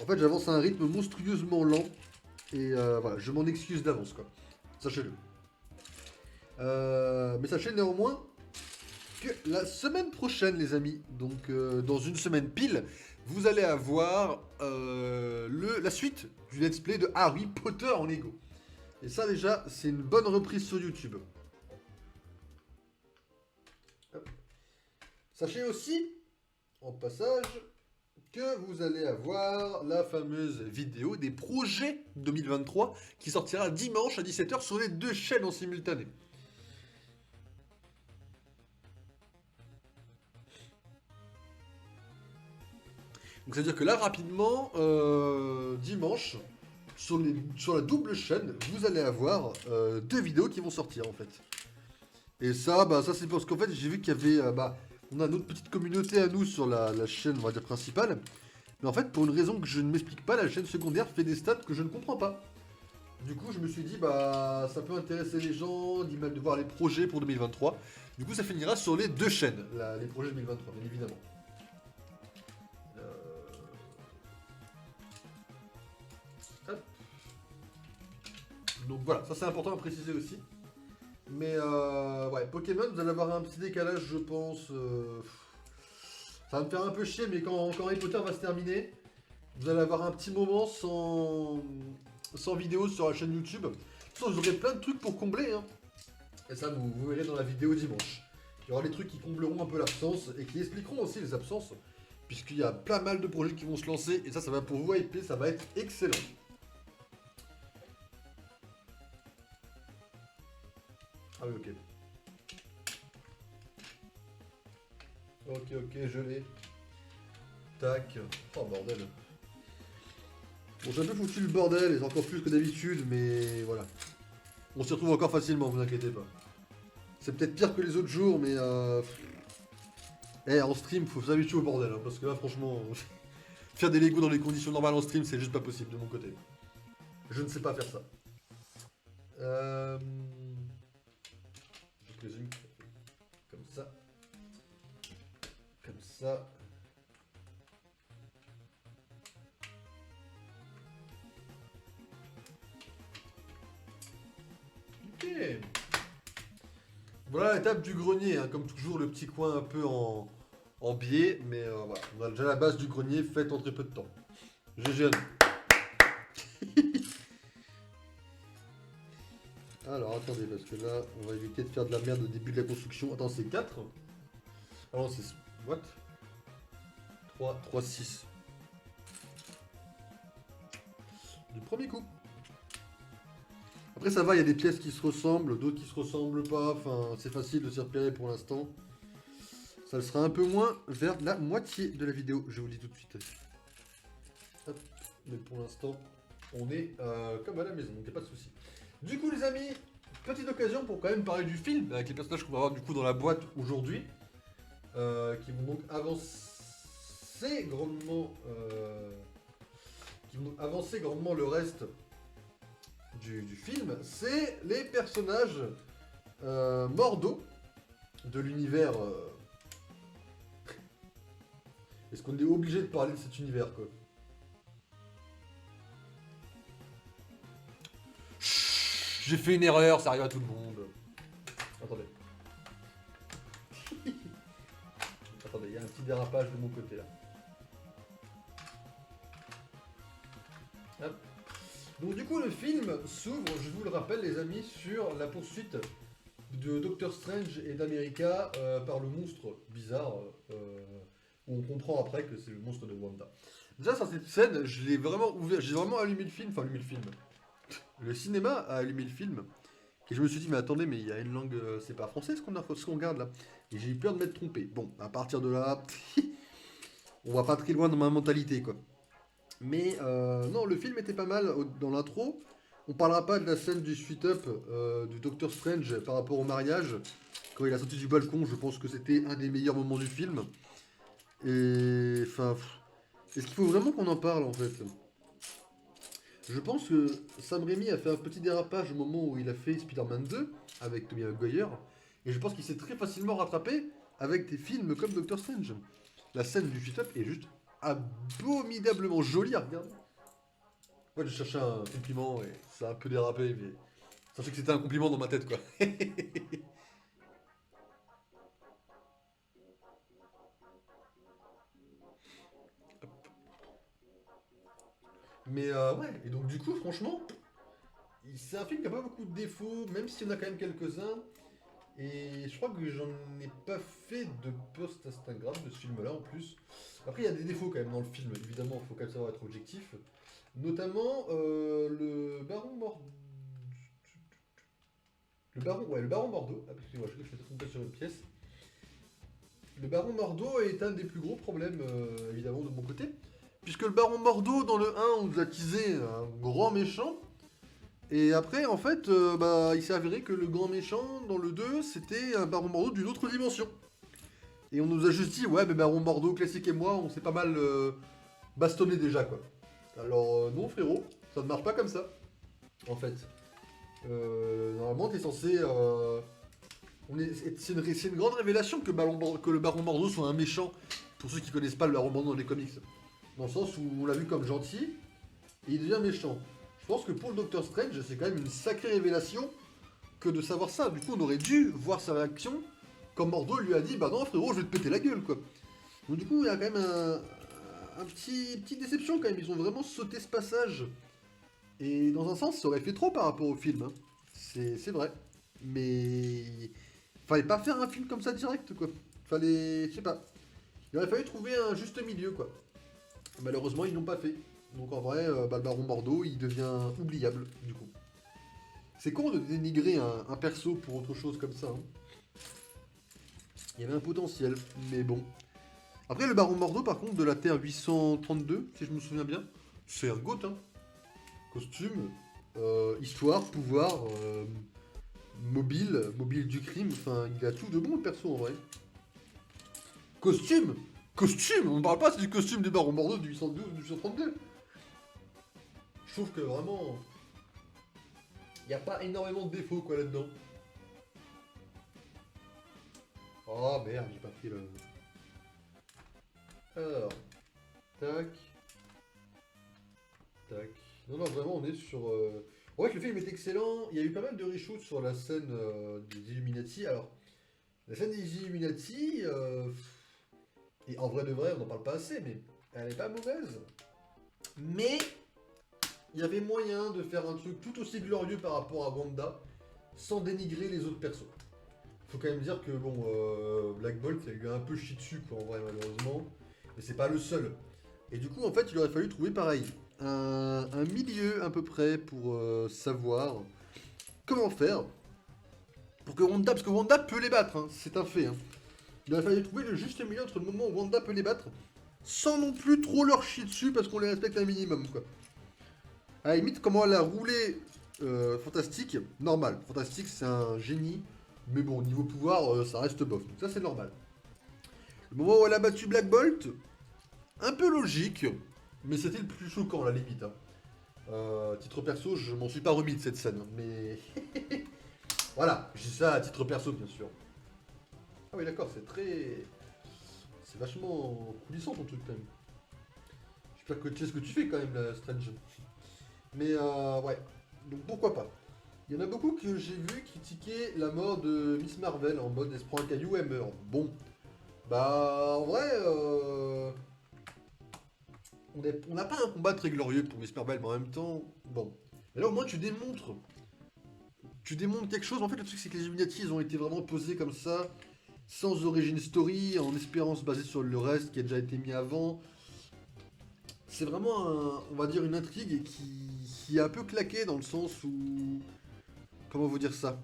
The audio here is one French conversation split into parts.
En fait, j'avance à un rythme monstrueusement lent. Et voilà, je m'en excuse d'avance, quoi. Sachez-le. Mais sachez néanmoins que la semaine prochaine, les amis, donc dans une semaine pile, vous allez avoir la suite du let's play de Harry Potter en Lego. Et ça, déjà, c'est une bonne reprise sur YouTube. Hop. Sachez aussi, en passage, que vous allez avoir la fameuse vidéo des projets 2023 qui sortira dimanche à 17h sur les deux chaînes en simultané. Donc ça veut dire que là, rapidement, dimanche, sur la double chaîne, vous allez avoir deux vidéos qui vont sortir en fait. Et ça, bah, ça c'est parce qu'en fait, j'ai vu qu'il y avait, on a notre petite communauté à nous sur la chaîne, on va dire, principale. Mais en fait, pour une raison que je ne m'explique pas, la chaîne secondaire fait des stats que je ne comprends pas. Du coup, je me suis dit, bah, ça peut intéresser les gens, de voir les projets pour 2023. Du coup, ça finira sur les deux chaînes, les projets 2023, bien évidemment. Hop. Donc voilà, ça c'est important à préciser aussi. Mais ouais, Pokémon, vous allez avoir un petit décalage, je pense. Ça va me faire un peu chier, mais quand Harry Potter va se terminer, vous allez avoir un petit moment sans vidéo sur la chaîne YouTube. De toute façon, vous aurez plein de trucs pour combler. Hein. Et ça, vous verrez dans la vidéo dimanche. Il y aura des trucs qui combleront un peu l'absence et qui expliqueront aussi les absences. Puisqu'il y a plein mal de projets qui vont se lancer. Et ça va pour vous hyper, ça va être excellent. Ah oui, ok. Ok, je l'ai. Tac. Oh bordel. Bon, j'ai un peu foutu le bordel, et c'est encore plus que d'habitude, mais voilà. On s'y retrouve encore facilement, vous inquiétez pas. C'est peut-être pire que les autres jours, mais en stream, faut s'habituer au bordel, hein, parce que là, franchement, faire des Lego dans les conditions normales en stream, c'est juste pas possible de mon côté. Je ne sais pas faire ça. Je résume comme ça. Comme ça. Ok. Voilà l'étape du grenier, hein, comme toujours le petit coin un peu en biais, mais voilà, on a déjà la base du grenier faite en très peu de temps. GG à nous. Alors attendez, parce que là, on va éviter de faire de la merde au début de la construction. Attends, c'est 4. Ah non, c'est... What 3, 6. Du premier coup. Après ça va, il y a des pièces qui se ressemblent, d'autres qui se ressemblent pas. Enfin, c'est facile de s'y repérer pour l'instant. Ça le sera un peu moins vers la moitié de la vidéo, je vous le dis tout de suite. Hop. Mais pour l'instant, on est comme à la maison, donc il n'y a pas de souci. Du coup les amis, petite occasion pour quand même parler du film, avec les personnages qu'on va avoir du coup dans la boîte aujourd'hui. Qui vont donc avancer grandement... le reste du film. C'est les personnages mordos de l'univers... Est-ce qu'on est obligé de parler de cet univers, quoi? J'ai fait une erreur, ça arrive à tout le monde. Attendez. Attendez, il y a un petit dérapage de mon côté là. Hop. Donc du coup le film s'ouvre, je vous le rappelle les amis, sur la poursuite de Doctor Strange et d'America par le monstre bizarre où on comprend après que c'est le monstre de Wanda. Déjà sur cette scène, je l'ai vraiment ouvert, j'ai vraiment allumé le film, enfin allumé le film. Le cinéma a allumé le film. Et je me suis dit, mais attendez, mais il y a une langue, c'est pas français ce qu'on regarde là. Et j'ai eu peur de m'être trompé. Bon, à partir de là, on va pas très loin dans ma mentalité quoi. Mais non, le film était pas mal dans l'intro. On parlera pas de la scène du suite-up du Doctor Strange par rapport au mariage. Quand il a sauté du balcon, je pense que c'était un des meilleurs moments du film. Et enfin, est-ce qu'il faut vraiment qu'on en parle en fait? Je pense que Sam Raimi a fait un petit dérapage au moment où il a fait Spider-Man 2 avec Tobey Maguire. Et je pense qu'il s'est très facilement rattrapé avec des films comme Doctor Strange. La scène du suite-up est juste abominablement joli à regarder. Moi, je cherchais un compliment et ça a un peu dérapé, mais sachez que c'était un compliment dans ma tête, quoi. Mais ouais, et donc du coup, franchement, c'est un film qui a pas beaucoup de défauts, même s'il y en a quand même quelques-uns. Et je crois que j'en ai pas fait de post Instagram de ce film-là en plus. Après, il y a des défauts quand même dans le film, évidemment, il faut quand même savoir être objectif. Notamment le baron Mord... le baron Mordo. Ah, excusez-moi, je suis trompé sur une pièce. Le baron Mordo est un des plus gros problèmes, évidemment, de mon côté. Puisque le baron Mordo, dans le 1, on nous a teasé un grand méchant. Et après, en fait, il s'est avéré que le grand méchant, dans le 2, c'était un baron Mordo d'une autre dimension. Et on nous a juste dit, ouais, mais baron Mordo, classique et moi, on s'est pas mal bastonné déjà, quoi. Alors, non, frérot, ça ne marche pas comme ça, en fait. Normalement, t'es censé... c'est une grande révélation que, que le baron Mordo soit un méchant, pour ceux qui connaissent pas le baron Mordo dans les comics. Dans le sens où on l'a vu comme gentil, et il devient méchant. Je pense que pour le Docteur Strange, c'est quand même une sacrée révélation que de savoir ça. Du coup, on aurait dû voir sa réaction quand Mordo lui a dit, bah non frérot, je vais te péter la gueule, quoi. Donc du coup, il y a quand même un petit déception quand même. Ils ont vraiment sauté ce passage. Et dans un sens, ça aurait fait trop par rapport au film. Hein. C'est vrai. Mais fallait pas faire un film comme ça direct, quoi. Fallait, je sais pas. Il aurait fallu trouver un juste milieu, quoi. Malheureusement, ils l'ont pas fait. Donc en vrai, le baron Bordeaux, il devient oubliable, du coup. C'est con de dénigrer un perso pour autre chose comme ça. Hein. Il y avait un potentiel, mais bon. Après, le baron Mordo, par contre, de la Terre 832, si je me souviens bien, c'est un goth, hein. Costume, histoire, pouvoir, mobile du crime, enfin, il a tout de bon, le perso, en vrai. Costume Costume On ne parle pas du costume du baron Mordo du 812 ou du 832. Je trouve que vraiment, il n'y a pas énormément de défauts, quoi, là-dedans. Oh, merde, j'ai pas pris le... Alors, tac, tac. Non, non, vraiment, on est sur... En vrai, le film est excellent. Il y a eu pas mal de reshoots sur la scène des Illuminati. Alors, la scène des Illuminati, et en vrai de vrai, on n'en parle pas assez, mais elle n'est pas mauvaise. Mais il y avait moyen de faire un truc tout aussi glorieux par rapport à Wanda, sans dénigrer les autres persos. Faut quand même dire que, bon, Black Bolt, il a eu un peu chié dessus, quoi, en vrai, malheureusement. Mais c'est pas le seul. Et du coup, en fait, il aurait fallu trouver pareil. Un milieu à peu près pour savoir comment faire pour que Wanda, parce que Wanda peut les battre, hein, c'est un fait. Hein. Il aurait fallu trouver le juste milieu entre le moment où Wanda peut les battre, sans non plus trop leur chier dessus parce qu'on les respecte un minimum, quoi. À la limite, comment elle a roulé Fantastique, normal. Fantastique, c'est un génie, mais bon, niveau pouvoir, ça reste bof. Donc ça, c'est normal. Le moment où elle a battu Black Bolt, un peu logique, mais c'était le plus choquant, à la limite. Hein. Titre perso, je m'en suis pas remis de cette scène, mais... voilà, je dis ça à titre perso, bien sûr. Ah oui, d'accord, c'est très... C'est vachement coulissant, ton truc, quand même. J'espère que tu sais ce que tu fais, quand même, la Strange. Mais, ouais. Donc, pourquoi pas. Il y en a beaucoup que j'ai vu critiquer la mort de Miss Marvel, en mode, elle se prend un caillou, elle meurt. Bon. Bah, en vrai, on n'a pas un combat très glorieux pour Miss Marvel, mais en même temps, bon. Mais là, au moins, tu démontres. Tu démontres quelque chose. En fait, le truc, c'est que les Illuminati, ils ont été vraiment posés comme ça, sans origin story, en espérant se baser sur le reste qui a déjà été mis avant. C'est vraiment, on va dire, une intrigue qui est un peu claquée dans le sens où... Comment vous dire ça?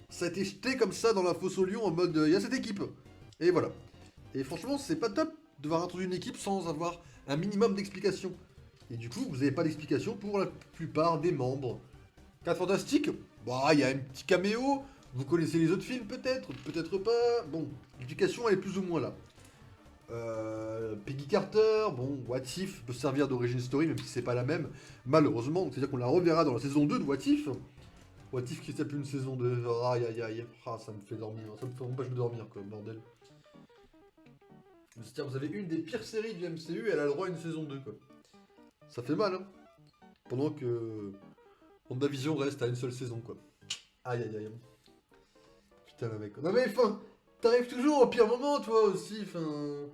Ça a été jeté comme ça dans la fosse au lion en mode, il y a cette équipe. Et voilà. Et franchement, c'est pas top de devoir introduire une équipe sans avoir un minimum d'explication. Et du coup, vous n'avez pas d'explication pour la plupart des membres. 4 Fantastiques, bah, il y a un petit caméo. Vous connaissez les autres films peut-être, peut-être pas. Bon, l'explication elle est plus ou moins là. Peggy Carter, bon, What If peut servir d'origine story, même si c'est pas la même, malheureusement. Donc c'est-à-dire qu'on la reverra dans la saison 2 de What If. What If qui s'appelle une saison de... Aïe aïe aïe, ah, ça me fait dormir, ça me fait empêcher de dormir, quoi, bordel. C'est-à-dire, vous avez une des pires séries du MCU, elle a le droit à une saison 2, quoi. Ça fait mal, hein. Pendant que WandaVision reste à une seule saison, quoi. Aïe, aïe, aïe. Putain, le mec. Non mais, enfin, t'arrives toujours au pire moment, toi aussi, enfin...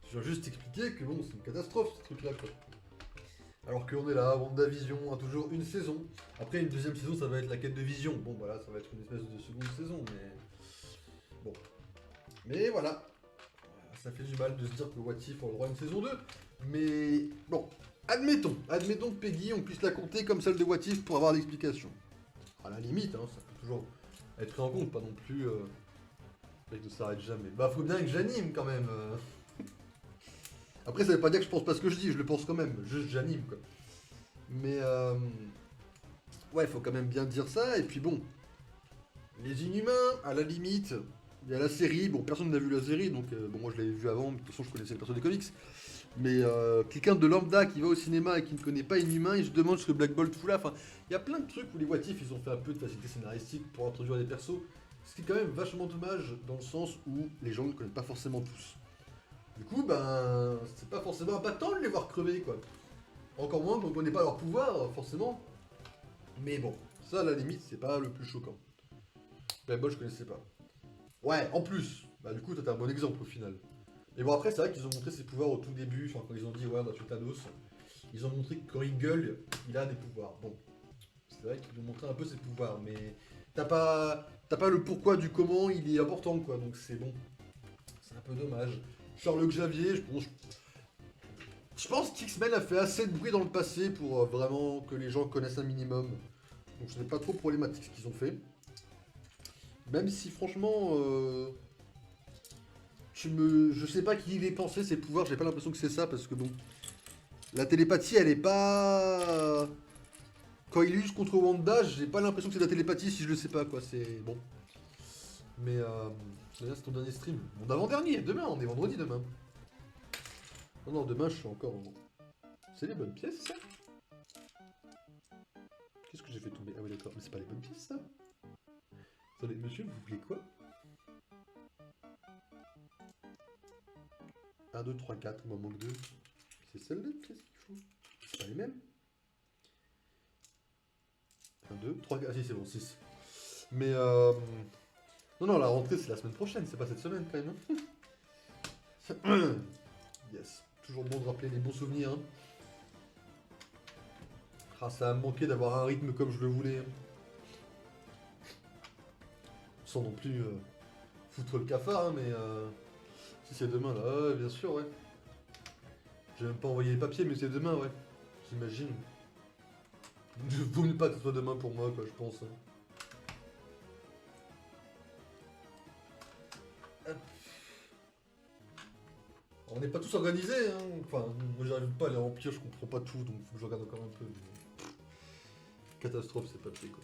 Je viens juste t'expliquer que bon, c'est une catastrophe, ce truc-là, quoi. Alors qu'on est là, WandaVision a toujours une saison. Après, une deuxième saison, ça va être la quête de Vision. Bon, voilà, ça va être une espèce de seconde saison, mais... Bon. Mais voilà. Ça fait du mal de se dire que What If a le droit à une saison 2. Mais bon, admettons que Peggy, on puisse la compter comme celle de What If pour avoir l'explication. À la limite, hein, ça peut toujours être pris en compte, pas non plus... Le mec ne s'arrête jamais. Bah, faut bien que j'anime quand même. Après, ça veut pas dire que je pense pas ce que je dis, je le pense quand même. Juste, j'anime, quoi. Mais ouais, faut quand même bien dire ça. Et puis bon, les Inhumains, à la limite, il y a la série. Bon, personne n'a vu la série, donc bon, moi je l'avais vu avant. De toute façon, je connaissais le perso des comics. Mais quelqu'un de lambda qui va au cinéma et qui ne connaît pas Inhumain, il se demande ce que Black Bolt fout là. Enfin, il y a plein de trucs où les What If, ils ont fait un peu de facilité scénaristique pour introduire des persos. Ce qui est quand même vachement dommage dans le sens où les gens ne connaissent pas forcément tous. Du coup, ben, c'est pas forcément impactant de les voir crever, quoi. Encore moins qu'on ne connaît pas leur pouvoir, forcément. Mais bon, ça à la limite, c'est pas le plus choquant. Black Bolt, je connaissais pas. Ouais, en plus, bah du coup, toi t'es un bon exemple au final. Et bon, après, c'est vrai qu'ils ont montré ses pouvoirs au tout début, enfin, quand ils ont dit, ouais, on a tué Thanos. Ils ont montré que quand il gueule, il a des pouvoirs. Bon, c'est vrai qu'ils ont montré un peu ses pouvoirs, mais t'as pas le pourquoi du comment il est important, quoi. Donc c'est bon. C'est un peu dommage. Charles Xavier, je pense qu'X-Men a fait assez de bruit dans le passé pour vraiment que les gens connaissent un minimum. Donc ce n'est pas trop problématique ce qu'ils ont fait. Même si franchement, je sais pas qui il est pensé ses pouvoirs, j'ai pas l'impression que c'est ça parce que bon, la télépathie elle est pas... Quand il use contre Wanda, j'ai pas l'impression que c'est de la télépathie si je le sais pas quoi, c'est bon. Mais d'ailleurs c'est ton dernier stream. Mon avant-dernier, demain, on est vendredi demain. Non, non, demain je suis encore... C'est les bonnes pièces ça? Qu'est-ce que j'ai fait tomber? Ah oui d'accord, mais c'est pas les bonnes pièces ça? Attendez, monsieur, vous voulez quoi? 1, 2, 3, 4, il m'en manque 2. C'est celle-là, qu'est-ce qu'il faut? C'est pas les mêmes? 1, 2, 3, 4, ah si c'est bon, 6. Mais non, non, la rentrée c'est la semaine prochaine, c'est pas cette semaine quand même. Hein. Yes, toujours bon de rappeler les bons souvenirs. Hein. Ah, ça a manqué d'avoir un rythme comme je le voulais. Hein. Sans non plus foutre le cafard, hein, mais si c'est demain là, ouais, bien sûr, ouais. J'ai même pas envoyé les papiers, mais c'est demain, ouais. J'imagine. Vaut mieux pas que ce soit demain pour moi, quoi, je pense. Hein. Hop. On n'est pas tous organisés, hein. Enfin, moi j'arrive pas à les remplir, je comprends pas tout, donc faut que je regarde encore un peu. Mais... Catastrophe, c'est papier, quoi.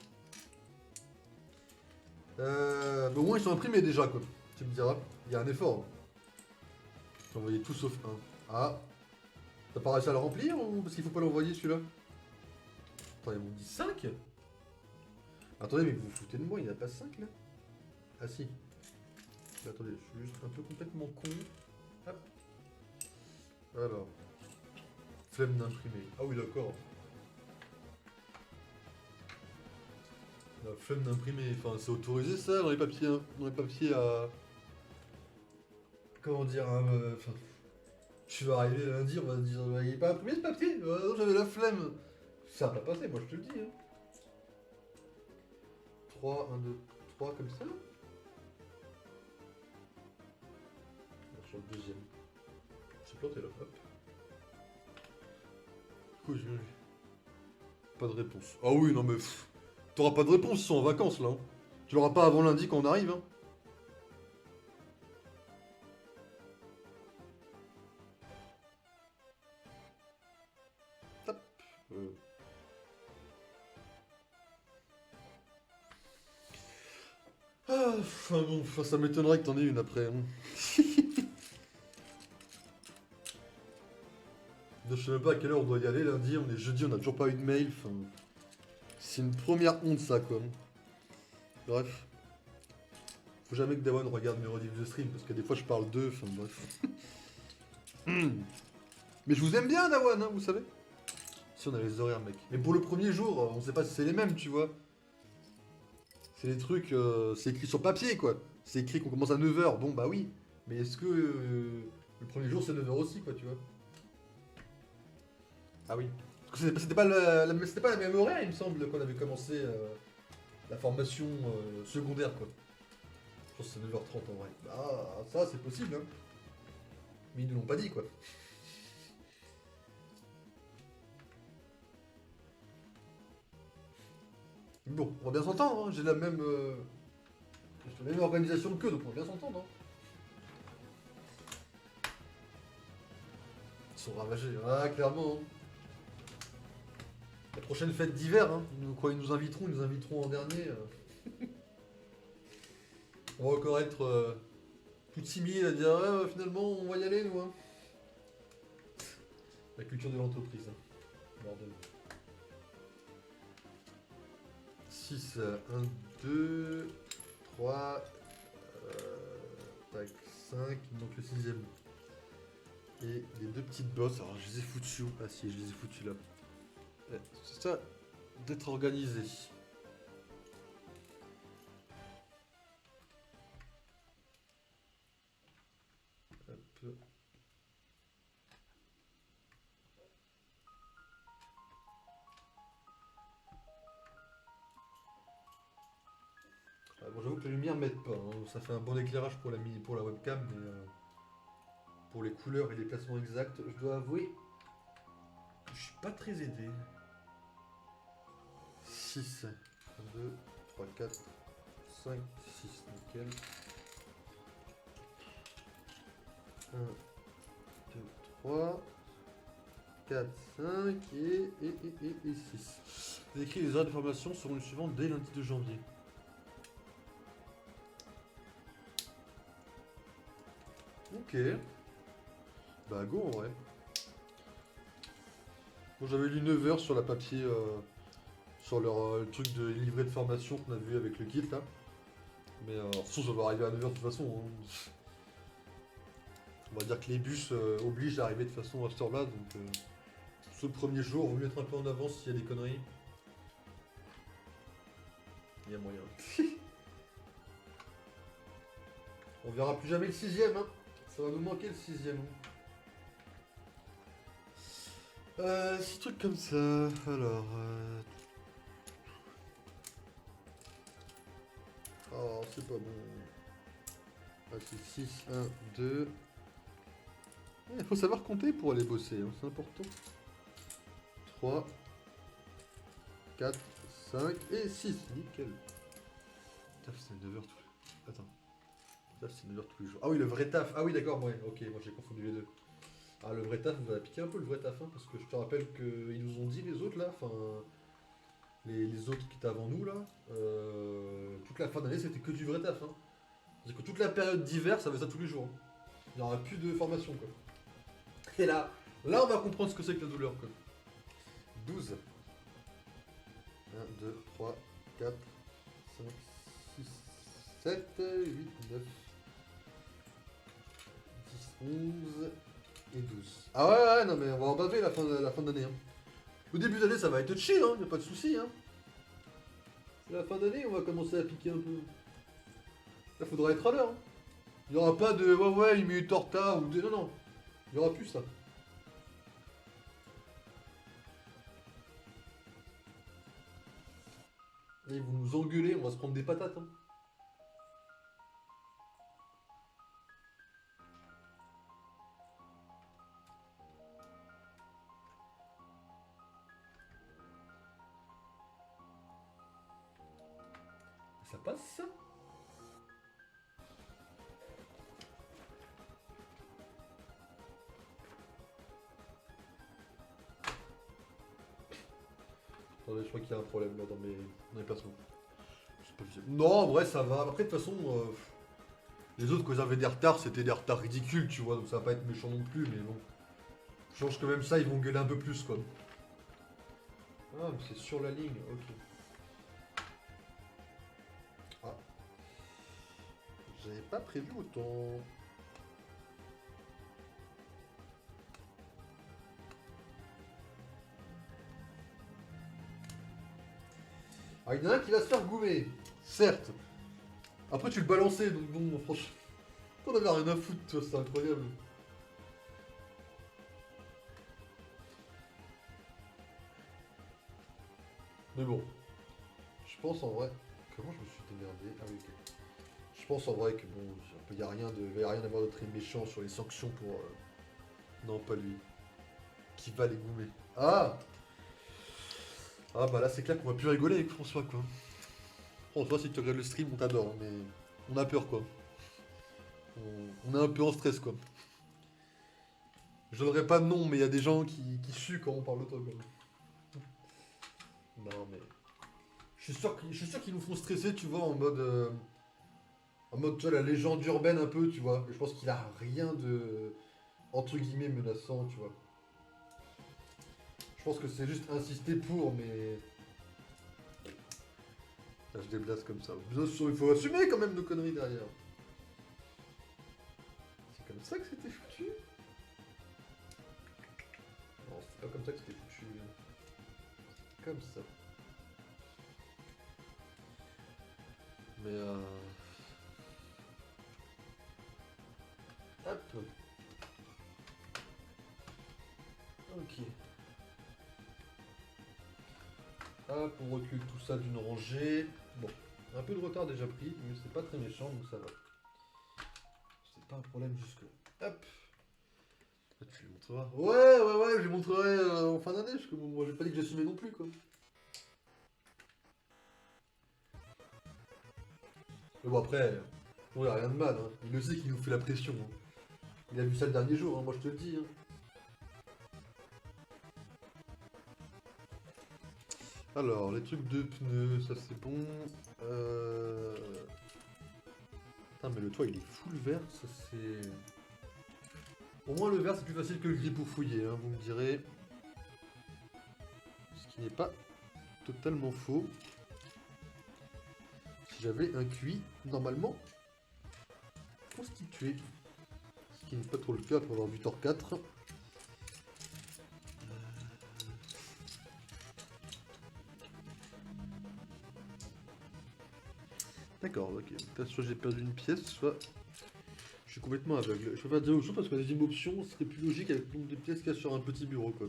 Mais au moins ils sont imprimés déjà, quoi. Tu me diras, il y a un effort. J'ai envoyé tout sauf un. Ah. T'as pas réussi à le remplir ou parce qu'il faut pas l'envoyer celui-là? Attends, ils m'ont dit 5. Attendez, mais vous vous foutez de moi, il n'y en a pas 5 là? Ah si. Mais attendez, je suis juste un peu complètement con. Hop. Alors. Flemme d'imprimer. Ah oui, d'accord. La flemme d'imprimer. Enfin, c'est autorisé ça dans les papiers, hein, dans les papiers à... Comment dire, hein, enfin... Tu vas arriver lundi, on va te dire, il n'est pas imprimé ce papier? Non, j'avais la flemme. Ça va pas passer, moi je te le dis. Hein. 3, 1, 2, 3 comme ça. Sur le deuxième. C'est planté là, hop. Coup, j'ai vu. Pas de réponse. Ah oui, non mais... T'auras pas de réponse, ils sont en vacances là. Hein. Tu l'auras pas avant lundi quand on arrive. Hein. Hop. Ah, enfin bon, ça m'étonnerait que t'en aies une après. Hein. Je sais même pas à quelle heure on doit y aller lundi, on est jeudi, on a toujours pas eu de mail. Enfin, c'est une première honte ça quoi. Bref. Faut jamais que Dawan regarde mes rediffs de stream, parce que des fois je parle d'eux, enfin bref. Mais je vous aime bien, Dawan, hein, vous savez. Si on a les horaires, mec. Mais pour le premier jour, on sait pas si c'est les mêmes, tu vois. C'est des trucs, c'est écrit sur papier, quoi. C'est écrit qu'on commence à 9h, bon bah oui. Mais est-ce que le premier jour c'est 9h aussi, quoi, tu vois. Ah oui. Parce que c'était pas, c'était pas la même horaire, il me semble, qu'on avait commencé la formation secondaire, quoi. Je pense que c'est 9h30 en vrai. Ah, ça c'est possible, hein. Mais ils ne l'ont pas dit, quoi. Bon, on va bien s'entendre, hein. J'ai la même organisation qu'eux, donc on va bien s'entendre, hein. Ils sont ravagés, ah clairement, hein. La prochaine fête d'hiver, hein. Quand ils nous inviteront en dernier. On va encore être tout timide à dire ouais, finalement on va y aller nous, hein. La culture de l'entreprise, hein. Bordel. 6, 1, 2, 3, tac, 5, donc le 6ème. Et les deux petites bosses, alors je les ai foutues où? Ah si, je les ai foutues là. C'est ça, d'être organisé. Hop. Bon, j'avoue que les lumières m'aident pas, hein. Ça fait un bon éclairage pour la webcam, mais pour les couleurs et les placements exacts, je dois avouer que je suis pas très aidé. 6, 1, 2, 3, 4, 5, 6, nickel. 1, 2, 3, 4, 5 et 6. Vous écrit les heures de formation seront les suivantes dès lundi 2 janvier. Ok. Bah go en vrai. Bon, j'avais lu 9h sur la papier, sur leur truc de livret de formation qu'on a vu avec le guide là. Mais de toute façon ça va arriver à 9h de toute façon, hein. On va dire que les bus obligent à arriver de toute façon à cette heure-là, donc ce premier jour, on va mettre un peu en avance s'il y a des conneries. Il y a moyen. On verra plus jamais le 6ème, hein. Ça va nous manquer le 6ème. 6 trucs comme ça. Alors. Oh, c'est pas bon. Ah, c'est 6, 1, 2. Il faut savoir compter pour aller bosser, hein, c'est important. 3, 4, 5 et 6. Nickel. Taf, c'est 9h tous les... Attends. Taf, c'est 9h tous les jours. Ah oui, le vrai taf. Ah oui, d'accord, ouais. Ok, moi j'ai confondu les deux. Ah, le vrai taf, on va piquer un peu le vrai taf, hein, parce que je te rappelle qu'ils nous ont dit, les autres, là, enfin... Les autres qui étaient avant nous, là, toute la fin d'année, c'était que du vrai taf, hein. C'est-à-dire que toute la période d'hiver, ça va être ça tous les jours, hein. Il n'y aura plus de formation, quoi. Et là, on va comprendre ce que c'est que la douleur, quoi. 12. 1, 2, 3, 4, 5, 6, 7, 8, 9, 10, 11 et 12. Ah ouais, non mais on va en baver la fin d'année, hein. Au début d'année, ça va être chill, hein, y a pas de soucis, hein. C'est la fin d'année, on va commencer à piquer un peu. Là, faudra être à l'heure, hein. Il n'y aura pas de ouais, une minute en retard ou de... Non, non. Il n'y aura plus ça. Et ils vont nous engueuler, on va se prendre des patates, hein. Ça passe ça? Attendez, je crois qu'il y a un problème là dans mes placements. Non, en vrai, ça va. Après, de toute façon, les autres, quand ils avaient des retards, c'était des retards ridicules, tu vois, donc ça va pas être méchant non plus, mais bon. Je pense que même ça, ils vont gueuler un peu plus, quoi. Ah, mais c'est sur la ligne, ok. Ah. J'avais pas prévu autant. Ah, il y en a un qui va se faire goumer, certes. Après, tu le balançais, donc bon, franchement, t'en avais rien à foutre, toi, c'est incroyable. Mais bon, je pense en vrai. Comment je me suis démerdé? Ah oui, ok. Je pense en vrai que bon, il n'y a rien de, y a rien à voir de très méchant sur les sanctions pour. Non, pas lui. Qui va les goumer. Ah! Ah bah là, c'est clair qu'on va plus rigoler avec François, quoi. François, si tu regardes le stream, on t'adore, hein, mais on a peur, quoi. On est un peu en stress, quoi. Je n'aurais pas de nom, mais il y a des gens qui suent quand on parle de toi, quoi. Non, mais. Je suis sûr qu'ils nous font stresser, tu vois, en mode. En mode, tu vois, la légende urbaine un peu, tu vois. Et je pense qu'il a rien de. Entre guillemets, menaçant, tu vois. Je pense que c'est juste insister pour, mais. Là, je déblasse comme ça. Bien sûr, il faut assumer quand même nos conneries derrière. C'est comme ça que c'était foutu? Non, c'est pas comme ça que c'était foutu. Comme ça. Mais hop. Ok. Hop, on recule tout ça d'une rangée. Bon, un peu de retard déjà pris, mais c'est pas très méchant, donc ça va. C'est pas un problème jusque-là. Hop. Là, tu lui montreras. Ouais, je lui montrerai en fin d'année, parce que bon, moi j'ai pas dit que j'assumais non plus, quoi. Mais bon, après, bon, y a rien de mal, hein. Il le sait qu'il nous fait la pression, hein. Il a vu ça le dernier jour, hein, moi je te le dis, hein. Alors, les trucs de pneus, ça c'est bon. Euh... Putain, mais le toit il est full vert, ça c'est. Au moins le vert c'est plus facile que le gris pour fouiller, hein, vous me direz. Ce qui n'est pas totalement faux. Si j'avais un QI normalement constitué. Ce qui n'est pas trop le cas pour avoir vu Thor 4. D'accord, ok. Soit j'ai perdu une pièce, soit je suis complètement aveugle. Je peux pas dire autre chose parce que la deuxième option serait plus logique avec le nombre de pièces qu'il y a sur un petit bureau, quoi.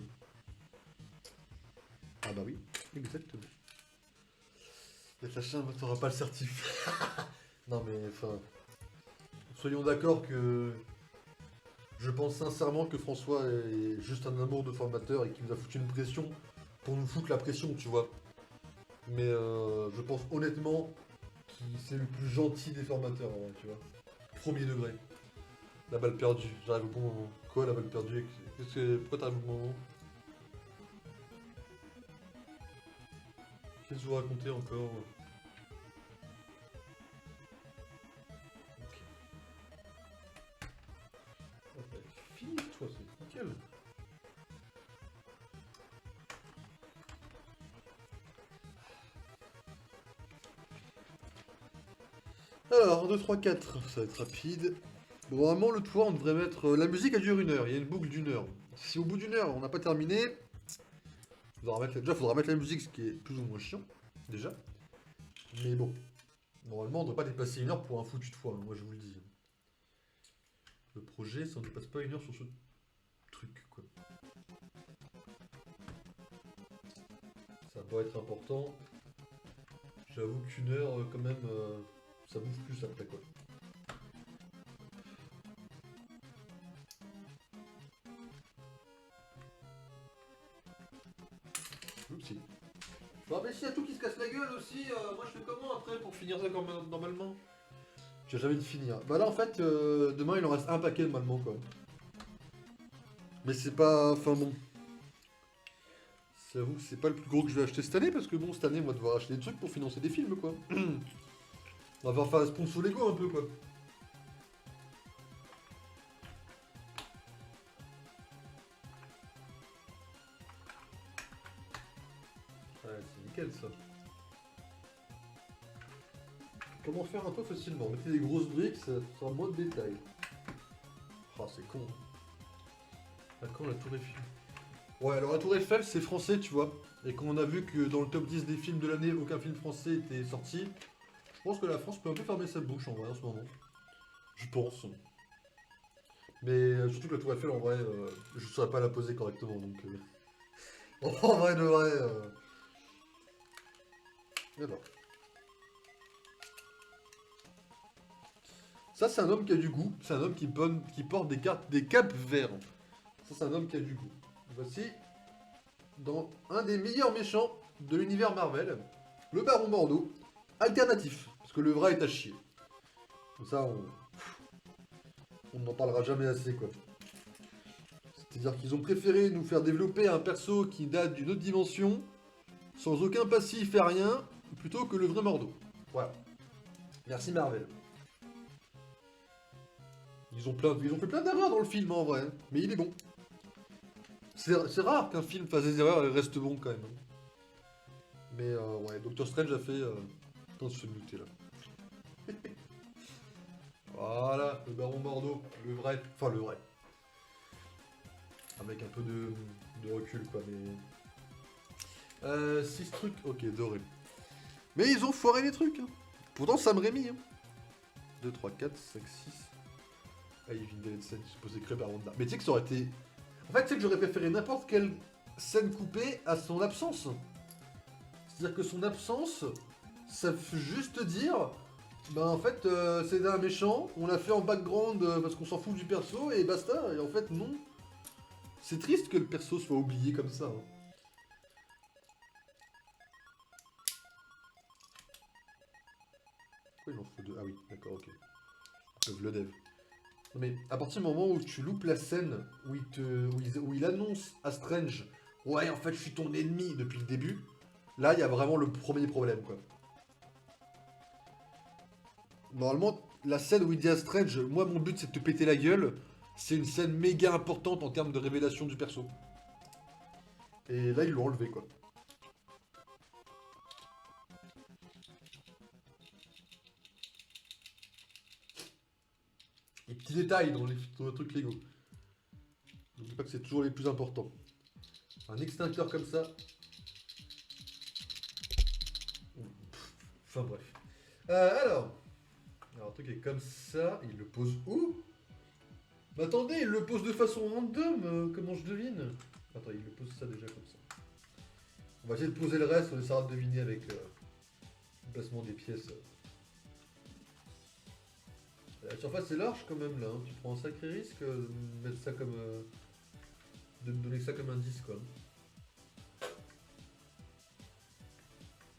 Ah bah oui, exactement. Le machin ne t'aura pas le certif. Non mais enfin, soyons d'accord que je pense sincèrement que François est juste un amour de formateur et qu'il nous a foutu une pression pour nous foutre la pression, tu vois. Mais je pense honnêtement qu'il c'est le plus gentil des formateurs, en vrai, tu vois. Premier degré. La balle perdue, j'arrive au bon moment. Quoi la balle perdue? Pourquoi t'arrives au bon moment? Qu'est-ce que je vous racontais encore? Ok. Fini toi, c'est nickel. Alors, 1, 2, 3, 4, ça va être rapide. Bon, normalement, le toit, on devrait mettre. La musique, elle dure 1 heure, il y a une boucle d'1 heure. Si au bout d'1 heure, on n'a pas terminé, déjà, faudra mettre la musique, ce qui est plus ou moins chiant, déjà. Mais bon, normalement, on ne devrait pas dépasser 1 heure pour un foutu de toit, hein, moi je vous le dis. Le projet, ça ne dépasse pas 1 heure sur ce truc, quoi. Ça va pas être important. J'avoue qu'1 heure, quand même, ça bouffe plus après, quoi. Oupsie. Bon, mais s'il y a tout qui se casse la gueule aussi, moi je fais comment après pour finir ça comme normalement? J'ai jamais de finir. Bah là en fait, demain il en reste un paquet normalement quoi. Mais c'est pas. Enfin bon. J'avoue que c'est pas le plus gros que je vais acheter cette année parce que bon, cette année on va devoir acheter des trucs pour financer des films quoi. On va devoir faire un sponsor Lego un peu quoi. Ouais, c'est nickel ça. Comment faire un toit facilement? Mettez des grosses briques, ça sera moins de détails. Ah, c'est con. À quand la Tour Eiffel? Ouais, alors la Tour Eiffel, c'est français, tu vois. Et quand on a vu que dans le top 10 des films de l'année, aucun film français était sorti, je pense que la France peut un peu fermer sa bouche en vrai en ce moment. Je pense. Mais surtout que la Tour Eiffel, en vrai, je saurais pas la poser correctement, donc... en vrai de vrai... Alors. Ça, c'est un homme qui a du goût. C'est un homme qui porte des capes verts. Ça, c'est un homme qui a du goût. Voici, dans un des meilleurs méchants de l'univers Marvel, le Baron Mordo, alternatif. Parce que le vrai est à chier. Comme ça, on n'en parlera jamais assez, quoi. C'est-à-dire qu'ils ont préféré nous faire développer un perso qui date d'une autre dimension, sans aucun passif et rien, plutôt que le vrai Mordo. Voilà. Merci Marvel. Ils ont fait plein d'erreurs dans le film en vrai, mais il est bon. C'est rare qu'un film fasse des erreurs et reste bon quand même. Mais ouais, Doctor Strange a fait... Attends, je vais me muter là. Voilà, le Baron Mordo, le vrai. Enfin, le vrai. Avec un peu de recul quoi, mais... 6 trucs, ok, doré. Mais ils ont foiré les trucs. Hein. Pourtant, Sam Raimi. Hein. 2, 3, 4, 5, 6... Ah, il vient de scène supposée créée par Wanda. Mais tu sais que ça aurait été... En fait, tu sais que j'aurais préféré n'importe quelle scène coupée à son absence. C'est-à-dire que son absence, ça veut juste dire... Bah en fait, c'est un méchant, on l'a fait en background parce qu'on s'en fout du perso, et basta. Et en fait, non. C'est triste que le perso soit oublié comme ça. Hein. Pourquoi il en faut deux? Ah oui, d'accord, ok. Ils peuvent le dev. Non mais à partir du moment où tu loupes la scène où il annonce à Strange ouais en fait je suis ton ennemi depuis le début, là il y a vraiment le premier problème quoi. Normalement la scène où il dit à Strange moi mon but c'est de te péter la gueule, c'est une scène méga importante en termes de révélation du perso. Et là ils l'ont enlevé quoi. Les petits détails dans les trucs Lego. N'oublie pas que c'est toujours les plus importants. Un extincteur comme ça. Enfin bref. Alors, un truc est comme ça. Il le pose où? Mais attendez, il le pose de façon random. Comment je devine? Attends, il le pose ça déjà comme ça. On va essayer de poser le reste. On essaiera de deviner avec le placement des pièces. La surface est large quand même là. Hein. Tu prends un sacré risque de mettre ça comme. De me donner ça comme indice quoi.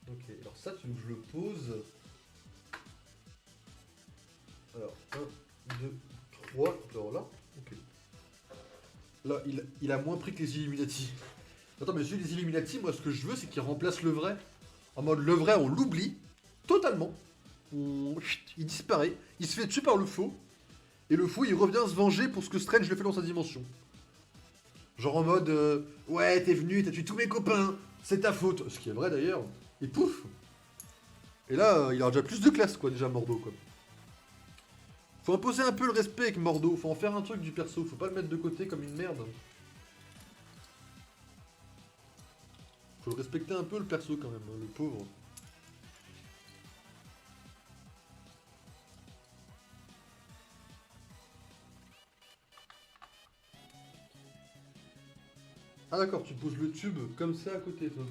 Ok, alors ça tu veux que je le pose. Alors, 1, 2, 3, alors là, ok. Là, il a moins pris que les Illuminati. Attends, mais celui des Illuminati, moi ce que je veux c'est qu'il remplace le vrai. En mode le vrai on l'oublie, totalement. Il disparaît, il se fait tuer par le faux. Et le faux il revient se venger pour ce que Strange le fait dans sa dimension. Genre en mode, ouais t'es venu, t'as tué tous mes copains, c'est ta faute. Ce qui est vrai d'ailleurs. Et pouf. Et là, il a déjà plus de classe quoi déjà Mordo quoi. Faut imposer un peu le respect avec Mordo, faut en faire un truc du perso, faut pas le mettre de côté comme une merde. Faut le respecter un peu le perso quand même, hein, le pauvre. Ah d'accord, tu poses le tube comme ça à côté toi.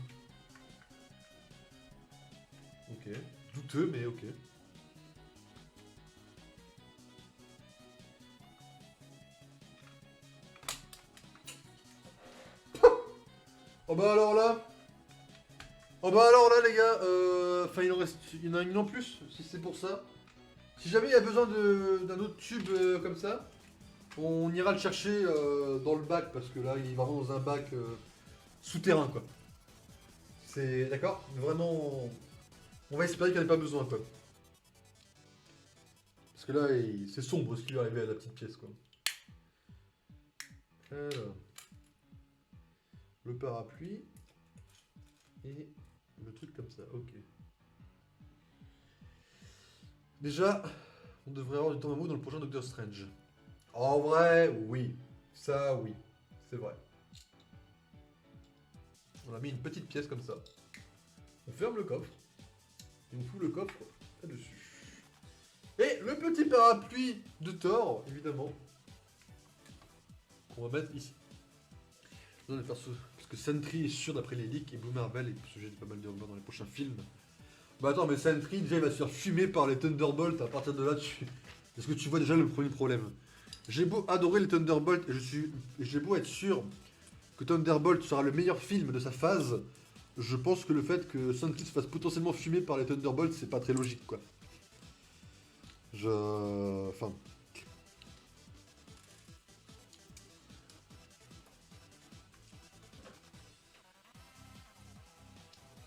Ok. Douteux mais ok. Oh bah alors là. Oh bah alors là les gars, enfin il y en a une en plus, si c'est pour ça. Si jamais il y a besoin d'un autre tube comme ça, on ira le chercher dans le bac parce que là il est vraiment dans un bac souterrain quoi. C'est d'accord. Vraiment, on va espérer qu'il n'y en ait pas besoin quoi. Parce que là c'est sombre ce qui lui est arrivé à la petite pièce quoi. Alors, le parapluie et le truc comme ça, ok. Déjà, on devrait avoir du temps à mot dans le prochain Doctor Strange. En vrai, oui. Ça, oui. C'est vrai. On a mis une petite pièce comme ça. On ferme le coffre. Et on fout le coffre là-dessus. Et le petit parapluie de Thor, évidemment. Qu'on va mettre ici. On va faire ce... Parce que Sentry est sûr d'après les leaks et Blue Marvel est sujet de pas mal de rumeurs dans les prochains films. Bah attends, mais Sentry, déjà il va se faire fumer par les Thunderbolts. À partir de là, est-ce que tu vois déjà le premier problème? J'ai beau adorer les Thunderbolts et j'ai beau être sûr que Thunderbolt sera le meilleur film de sa phase, je pense que le fait que Sentry se fasse potentiellement fumer par les Thunderbolts, c'est pas très logique quoi. Enfin.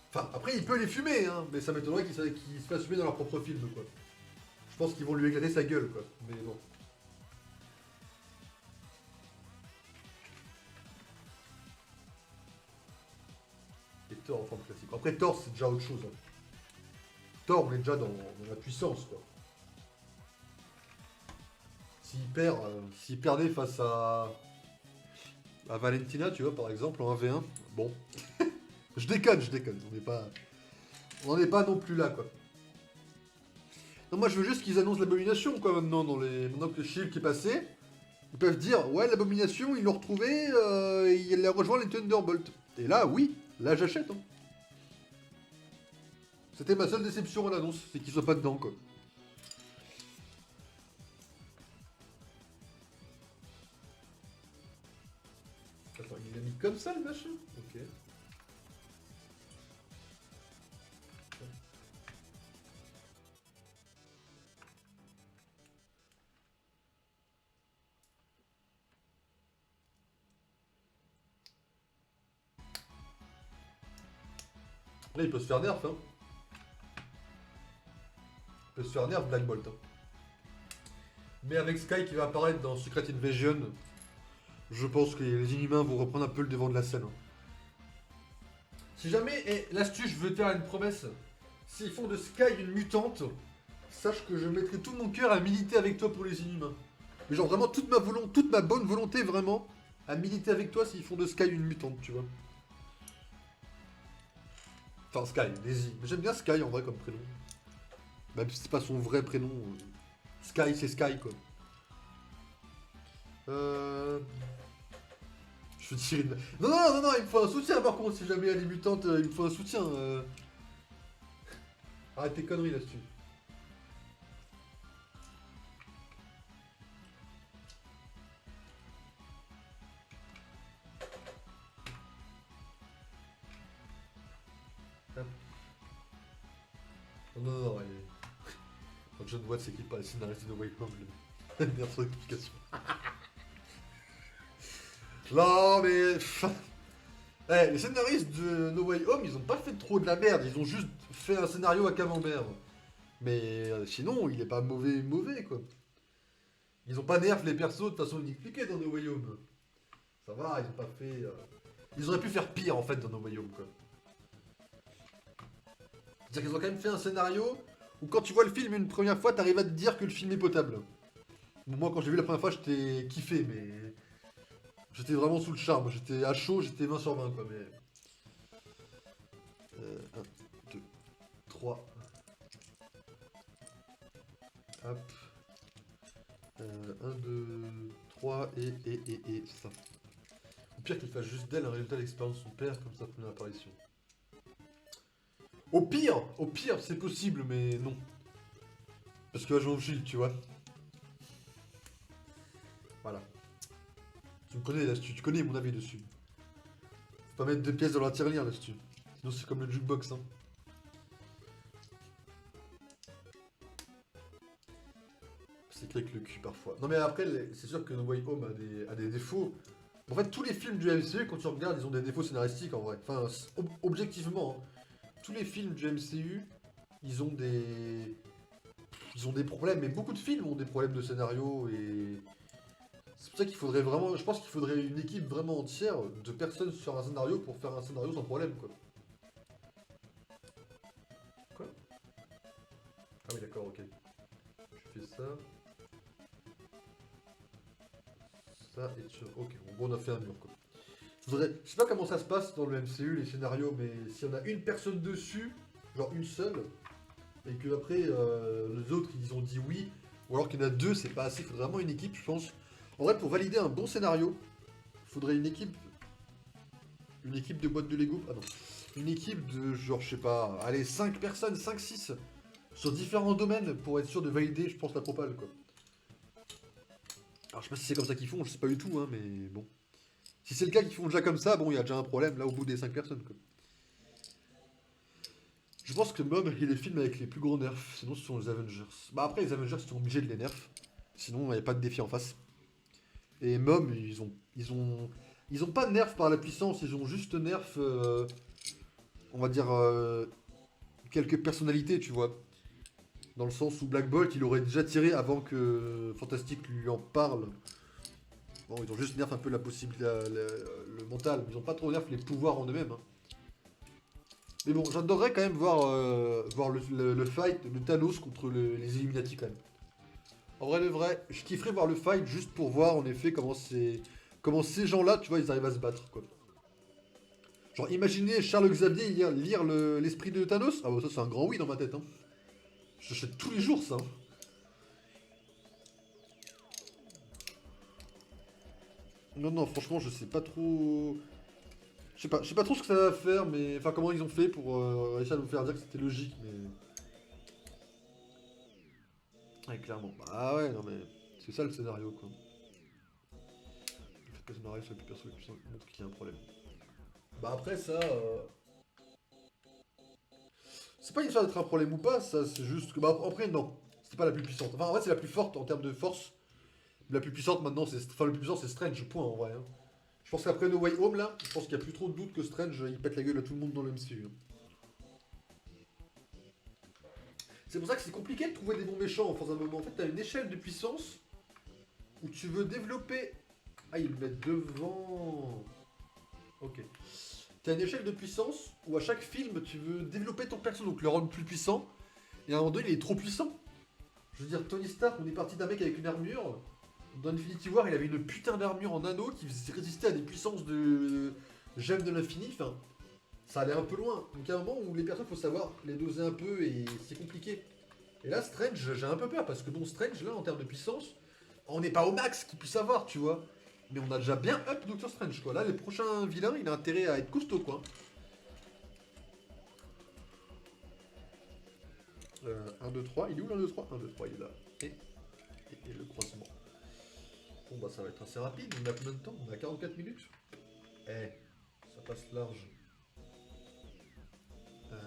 Enfin, après il peut les fumer, hein, mais ça m'étonnerait qu'ils se fassent fumer dans leur propre film quoi. Je pense qu'ils vont lui éclater sa gueule quoi, mais bon. Et Thor en forme classique. Après Thor c'est déjà autre chose. Hein. Thor on est déjà dans la puissance quoi. S'il perdait face à Valentina, tu vois, par exemple, en 1v1, bon. je déconne. On n'est pas non plus là, quoi. Non, moi, je veux juste qu'ils annoncent l'abomination, quoi, maintenant, maintenant que Shield qui est passé. Ils peuvent dire, ouais, l'abomination, ils l'ont retrouvé, il a rejoint les Thunderbolts. Et là, oui, là, j'achète, hein. C'était ma seule déception à l'annonce, c'est qu'il soit pas dedans, quoi. Attends, il l'a mis comme ça, le machin? Ok. Là, il peut se faire nerf, hein. Il peut se faire nerf, Black Bolt. Hein. Mais avec Sky qui va apparaître dans Secret Invasion, je pense que les Inhumains vont reprendre un peu le devant de la scène. Hein. Si jamais, et l'astuce, je veux te faire une promesse, s'ils font de Sky une mutante, sache que je mettrai tout mon cœur à militer avec toi pour les Inhumains. Mais genre vraiment toute ma bonne volonté vraiment, à militer avec toi s'ils font de Sky une mutante, tu vois. Enfin Sky, Daisy. Mais j'aime bien Sky en vrai comme prénom. Même si c'est pas son vrai prénom. Sky c'est Sky quoi. Je veux tirer une... Non, il me faut un soutien par contre, si jamais elle est mutante, il me faut un soutien. Arrête tes conneries là-dessus. Non, elle est... Quand John Watts c'est qui pas le scénariste de No Way Home, le... Merde, son explication. Non mais... Eh, les scénaristes de No Way Home, ils ont pas fait trop de la merde, ils ont juste fait un scénario à camembert. Mais sinon, il est pas mauvais quoi. Ils ont pas nerf les persos de façon inexpliquée dans No Way Home. Ça va, ils ont pas fait... Ils auraient pu faire pire en fait dans No Way Home quoi. C'est-à-dire qu'ils ont quand même fait un scénario où quand tu vois le film une première fois, t'arrives à te dire que le film est potable. Bon, moi quand j'ai vu la première fois, j'étais kiffé, mais... J'étais vraiment sous le charme, j'étais à chaud, j'étais 20 sur 20 quoi, mais... 1, 2, 3... Hop... 1, 2, 3 et c'est ça. Au pire qu'il fasse juste d'elle un résultat d'expérience de son père comme sa première apparition. Au pire, c'est possible, mais non. Parce que va jouer au shield, tu vois. Voilà. Tu me connais là-dessus, tu connais mon avis dessus. Faut pas mettre deux pièces dans la tirelire là-dessus. Sinon c'est comme le jukebox, hein. C'est avec le cul parfois. Non mais après, c'est sûr que No Way Home a des défauts. En fait, tous les films du MCU, quand tu regardes, ils ont des défauts scénaristiques en vrai. Enfin, objectivement, hein. Tous les films du MCU, ils ont des... Ils ont des problèmes, mais beaucoup de films ont des problèmes de scénario et... C'est pour ça qu'il faudrait vraiment... Je pense qu'il faudrait une équipe vraiment entière de personnes sur un scénario pour faire un scénario sans problème, quoi. Quoi? Ah oui, d'accord, ok. ça. Ça et ça. Ok, en gros, on a fait un mur, quoi. Je sais pas comment ça se passe dans le MCU, les scénarios, mais si on a une personne dessus, genre une seule, et que après les autres ils ont dit oui, ou alors qu'il y en a deux, c'est pas assez, il faudrait vraiment une équipe, je pense. En vrai, pour valider un bon scénario, il faudrait une équipe de boîtes de Lego, ah non, une équipe de genre, je sais pas, allez, 5 personnes, 5 6 sur différents domaines pour être sûr de valider, je pense, la propale, quoi. Alors, je sais pas si c'est comme ça qu'ils font, je sais pas du tout, hein, mais bon. Si c'est le cas qu'ils font déjà comme ça, bon, il y a déjà un problème là au bout des 5 personnes, quoi. Je pense que Mob est les films avec les plus gros nerfs, sinon ce sont les Avengers. Bah après les Avengers ils sont obligés de les nerfs, sinon il n'y a pas de défi en face. Et Mob ils ont pas de nerf par la puissance, ils ont juste nerf, on va dire, quelques personnalités, tu vois. Dans le sens où Black Bolt il aurait déjà tiré avant que Fantastic lui en parle. Bon ils ont juste nerf un peu la possibilité, le mental, ils ont pas trop nerf les pouvoirs en eux-mêmes, hein. Mais bon, j'adorerais quand même voir le fight de Thanos contre les Illuminati quand même. En vrai, le vrai, je kifferais voir le fight juste pour voir en effet comment ces gens-là, tu vois, ils arrivent à se battre, quoi. Genre, imaginez Charles Xavier lire l'esprit de Thanos. Ah bah ça c'est un grand oui dans ma tête, hein. J'achète tous les jours ça, hein. Non, non, franchement, je sais pas trop... je sais pas trop ce que ça va faire, mais... Enfin, comment ils ont fait pour réussir à nous faire dire que c'était logique, mais... Ouais, clairement. Bah ouais, non mais... C'est ça le scénario, quoi. Le fait que le scénario soit plus perso et plus montre qu'il y a un problème. Bah après ça, c'est pas une histoire d'être un problème ou pas, ça c'est juste que... Bah après non, c'est pas la plus puissante. Enfin en vrai c'est la plus forte en termes de force. La plus puissante maintenant c'est... Enfin le plus puissant c'est Strange, point en vrai, hein. Je pense qu'après No Way Home là, je pense qu'il y a plus trop de doute que Strange il pète la gueule à tout le monde dans le MCU, hein. C'est pour ça que c'est compliqué de trouver des bons méchants en un moment. En fait t'as une échelle de puissance où tu veux développer... Ah ils le mettent devant... Ok. T'as une échelle de puissance où à chaque film tu veux développer ton perso, donc le rendre plus puissant. Et à un moment donné il est trop puissant. Je veux dire, Tony Stark, on est parti d'un mec avec une armure. Dans Infinity War, il avait une putain d'armure en anneau qui faisait résister à des puissances de gemmes de l'infini. Enfin, ça allait un peu loin. Donc, il y a un moment où les personnes, faut savoir les doser un peu et c'est compliqué. Et là, Strange, j'ai un peu peur parce que bon, Strange, là, en termes de puissance, on n'est pas au max qu'il puisse avoir, tu vois. Mais on a déjà bien up Doctor Strange, quoi. Là, les prochains vilains, il a intérêt à être costaud, quoi. 1, 2, 3, il est où l'1, 2, 3 1, 2, 3, il est là. Et le croisement. Bon bah ça va être assez rapide, on a combien de temps? On a 44 minutes. Eh, ça passe large. Hop.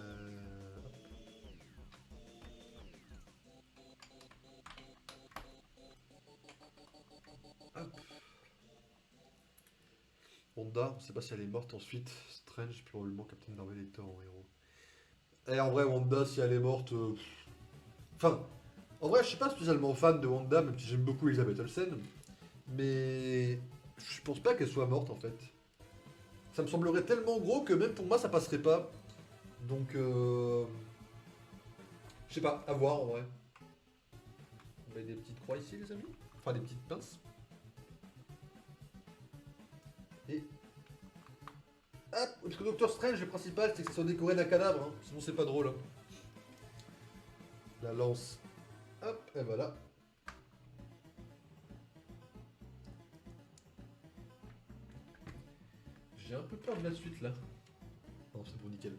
Hop. Wanda, on sait pas si elle est morte ensuite. Strange, probablement Captain Marvel et Thor en héros. Eh en vrai Wanda si elle est morte... Enfin, en vrai je suis pas spécialement fan de Wanda, même si j'aime beaucoup Elizabeth Olsen. Mais je pense pas qu'elle soit morte en fait. Ça me semblerait tellement gros que même pour moi ça passerait pas. Donc je sais pas, à voir en vrai. On met des petites croix ici les amis. Enfin des petites pinces. Et... Hop, parce que Doctor Strange, le principal c'est que ça soit décoré d'un cadavre, hein. Sinon c'est pas drôle, hein. La lance. Hop, et voilà. J'ai un peu peur de la suite là. Non, c'est bon, nickel.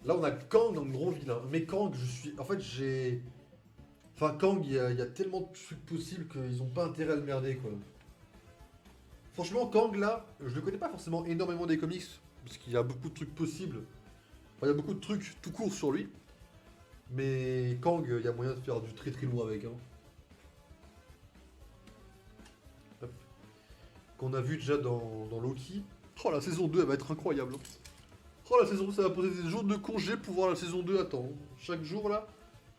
Là on a Kang en gros vilain. Mais Kang, je suis... En fait j'ai... Enfin Kang, il y a tellement de trucs possibles qu'ils ont pas intérêt à le merder quoi. Franchement, Kang là, je le connais pas forcément énormément des comics, parce qu'il y a beaucoup de trucs possibles. Enfin, il y a beaucoup de trucs tout court sur lui. Mais Kang, il y a moyen de faire du très très lourd avec, hein. Hop. Qu'on a vu déjà dans Loki. Oh la saison 2 elle va être incroyable, hein. Oh la saison 2 ça va poser des jours de congé pour voir la saison 2. Attends, chaque jour là,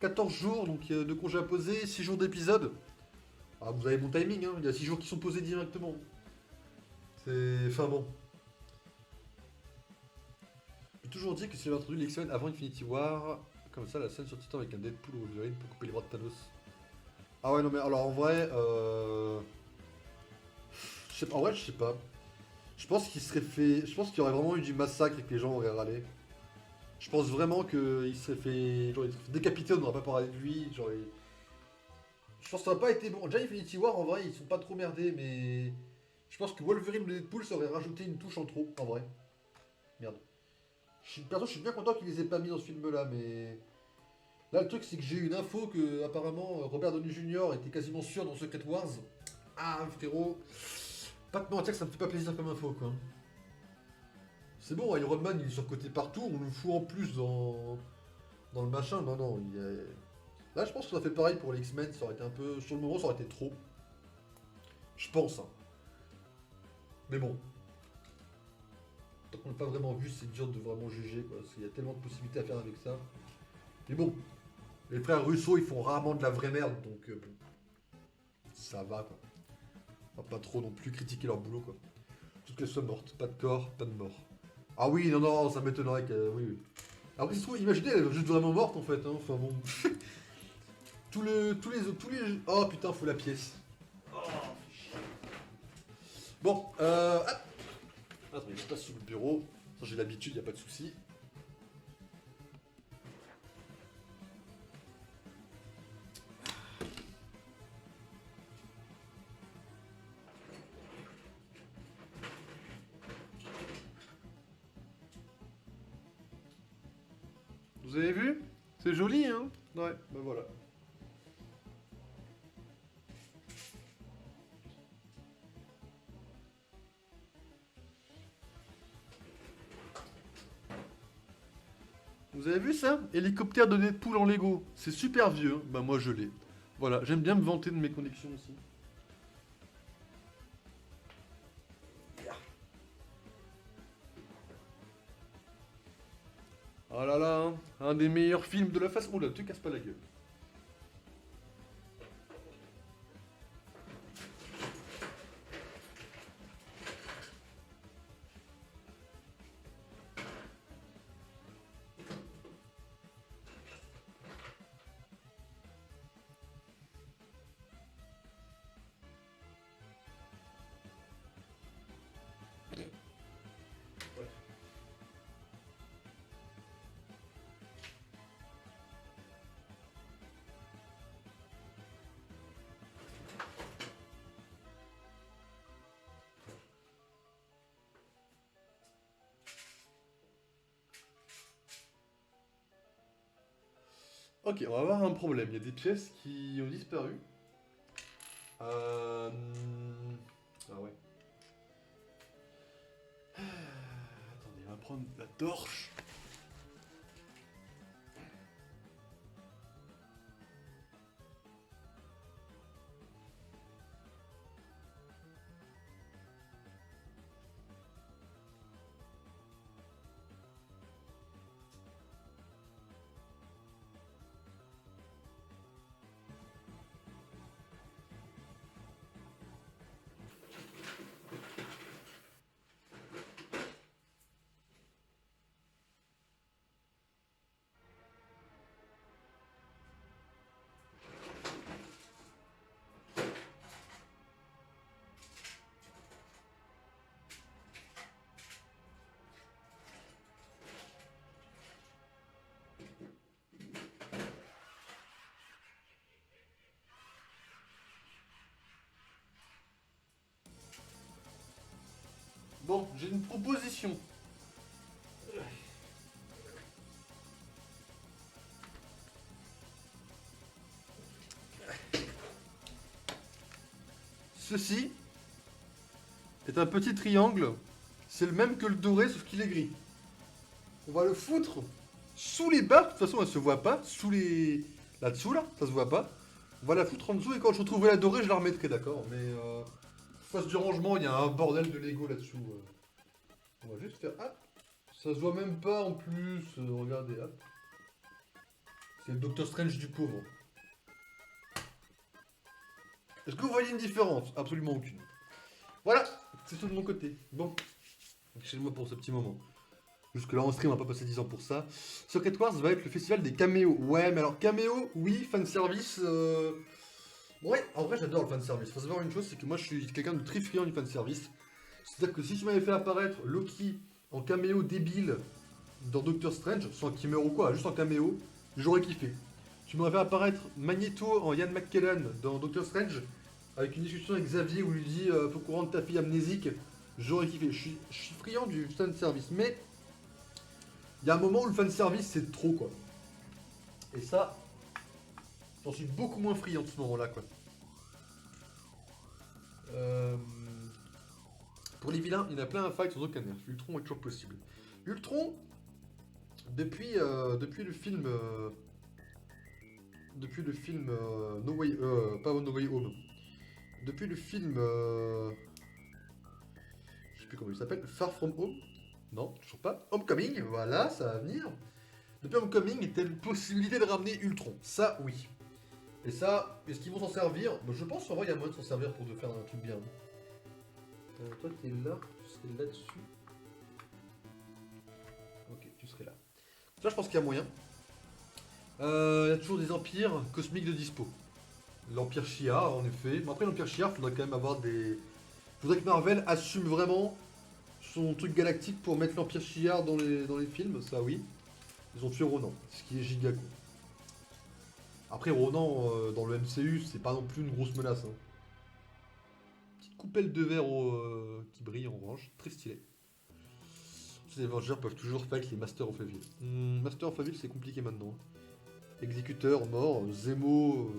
14 jours donc de congé à poser, 6 jours d'épisode. Ah vous avez mon timing, hein. Il y a 6 jours qui sont posés directement. C'est... Enfin bon. J'ai toujours dit que s'il avait introduit l'X-Men avant Infinity War, comme ça la scène sur Titan avec un Deadpool ou Wolverine pour couper les bras de Thanos. Ah ouais, non, mais alors en vrai, en vrai, je sais pas. Je pense qu'il serait fait. Je pense qu'il y aurait vraiment eu du massacre et que les gens auraient râlé. Je pense vraiment qu'il serait fait. Genre, il serait fait décapiter, on n'aurait pas parlé de lui. Je pense que ça aurait pas été bon. Déjà, Infinity War, en vrai, ils sont pas trop merdés, mais. Je pense que Wolverine de Deadpool, ça aurait rajouté une touche en trop, en vrai. Merde. Perso, je suis bien content qu'ils les aient pas mis dans ce film-là, mais. Là, le truc, c'est que j'ai eu une info que, apparemment, Robert Downey Jr. était quasiment sûr dans Secret Wars. Ah, frérot. Pas te mentir que ça me fait pas plaisir comme info, quoi. C'est bon, Iron Man, il est surcoté partout, on le fout en plus dans le machin. Non, non, il est. Là, je pense que ça fait pareil pour les X-Men, ça aurait été un peu. Sur le moment, ça aurait été trop. Je pense, hein. Mais bon, tant qu'on n'a pas vraiment vu, c'est dur de vraiment juger, quoi. Parce qu'il y a tellement de possibilités à faire avec ça. Mais bon, les frères Russo, ils font rarement de la vraie merde, donc bon, ça va, quoi. On va pas trop non plus critiquer leur boulot, quoi. Toutes qu'elles soient mortes, pas de corps, pas de mort. Ah oui, non, non, ça m'étonnerait que. Oui, oui. Alors, se trouve, imaginez, elle est juste vraiment morte, en fait, hein. Enfin bon. Tous les. Oh putain, faut la pièce. Oh, fait chier. Bon, attendez, je passe sous le bureau. Ça, j'ai l'habitude, y a pas de souci. Vous avez vu? C'est joli, hein? Ouais, bah voilà. Vous avez vu ça? Hélicoptère de Deadpool en Lego. C'est super vieux, hein. Bah moi je l'ai. Voilà, j'aime bien me vanter de mes connexions aussi. Oh là là, hein. Un des meilleurs films de la face. Oula, te casse pas la gueule. Ok, on va avoir un problème. Il y a des pièces qui ont disparu. Euh... Ah ouais. Attendez, on va prendre la torche. Bon, j'ai une proposition. Ceci est un petit triangle. C'est le même que le doré, sauf qu'il est gris. On va le foutre sous les barres. De toute façon, elle se voit pas. Sous les. Là-dessous, là, ça se voit pas. On va la foutre en dessous et quand je retrouverai la dorée, je la remettrai, d'accord. Mais face du rangement, il y a un bordel de Lego là-dessous. On va juste faire. Ah, ça se voit même pas en plus. Regardez, hop. C'est le Doctor Strange du pauvre. Est-ce que vous voyez une différence? Absolument aucune. Voilà, c'est tout de mon côté. Bon, excusez-moi pour ce petit moment. Jusque-là, en stream, on va pas passer 10 ans pour ça. Secret Wars va être le festival des caméos. Ouais, mais alors caméos, oui, fanservice, Ouais, en vrai, j'adore le fanservice. Faut savoir une chose, c'est que moi, je suis quelqu'un de très friand du fanservice. C'est-à-dire que si tu m'avais fait apparaître Loki en caméo débile dans Doctor Strange, sans qu'il meure ou quoi, juste en caméo, j'aurais kiffé. Tu m'aurais fait apparaître Magneto en Ian McKellen dans Doctor Strange, avec une discussion avec Xavier où il lui dit faut qu'on rende ta fille amnésique, j'aurais kiffé. Je suis friand du fanservice, mais il y a un moment où le fanservice c'est trop quoi. Et ça, j'en suis beaucoup moins friand de ce moment-là quoi. Euh, Pour les vilains, il y en a plein à fight sans aucun nerf. Ultron est toujours possible. Ultron, depuis le film. Depuis le film No Way. Pas No Way Home. Depuis le film. Je sais plus comment il s'appelle. Far From Home. Non, toujours pas. Homecoming, voilà, ça va venir. Depuis Homecoming, il y a une possibilité de ramener Ultron. Ça, oui. Et ça, est-ce qu'ils vont s'en servir? Je pense qu'en vrai, il y a moyen de s'en servir pour de faire un truc bien. Toi, t'es là, tu serais là-dessus. Ok, tu serais là. Ça, je pense qu'il y a moyen. Il y a toujours des empires cosmiques de dispo. L'empire Shi'ar, en effet. Mais après, l'empire Shi'ar, faudrait quand même avoir des. Faudrait que Marvel assume vraiment son truc galactique pour mettre l'empire Shi'ar dans les films, ça oui. Ils ont tué Ronan, ce qui est giga cool. Après, Ronan, dans le MCU, c'est pas non plus une grosse menace. Hein. Petite coupelle de verre qui brille en orange, très stylé. Les Avengers peuvent toujours fight les Masters of Evil. Master of Evil, c'est compliqué maintenant. Exécuteur, mort, Zemo.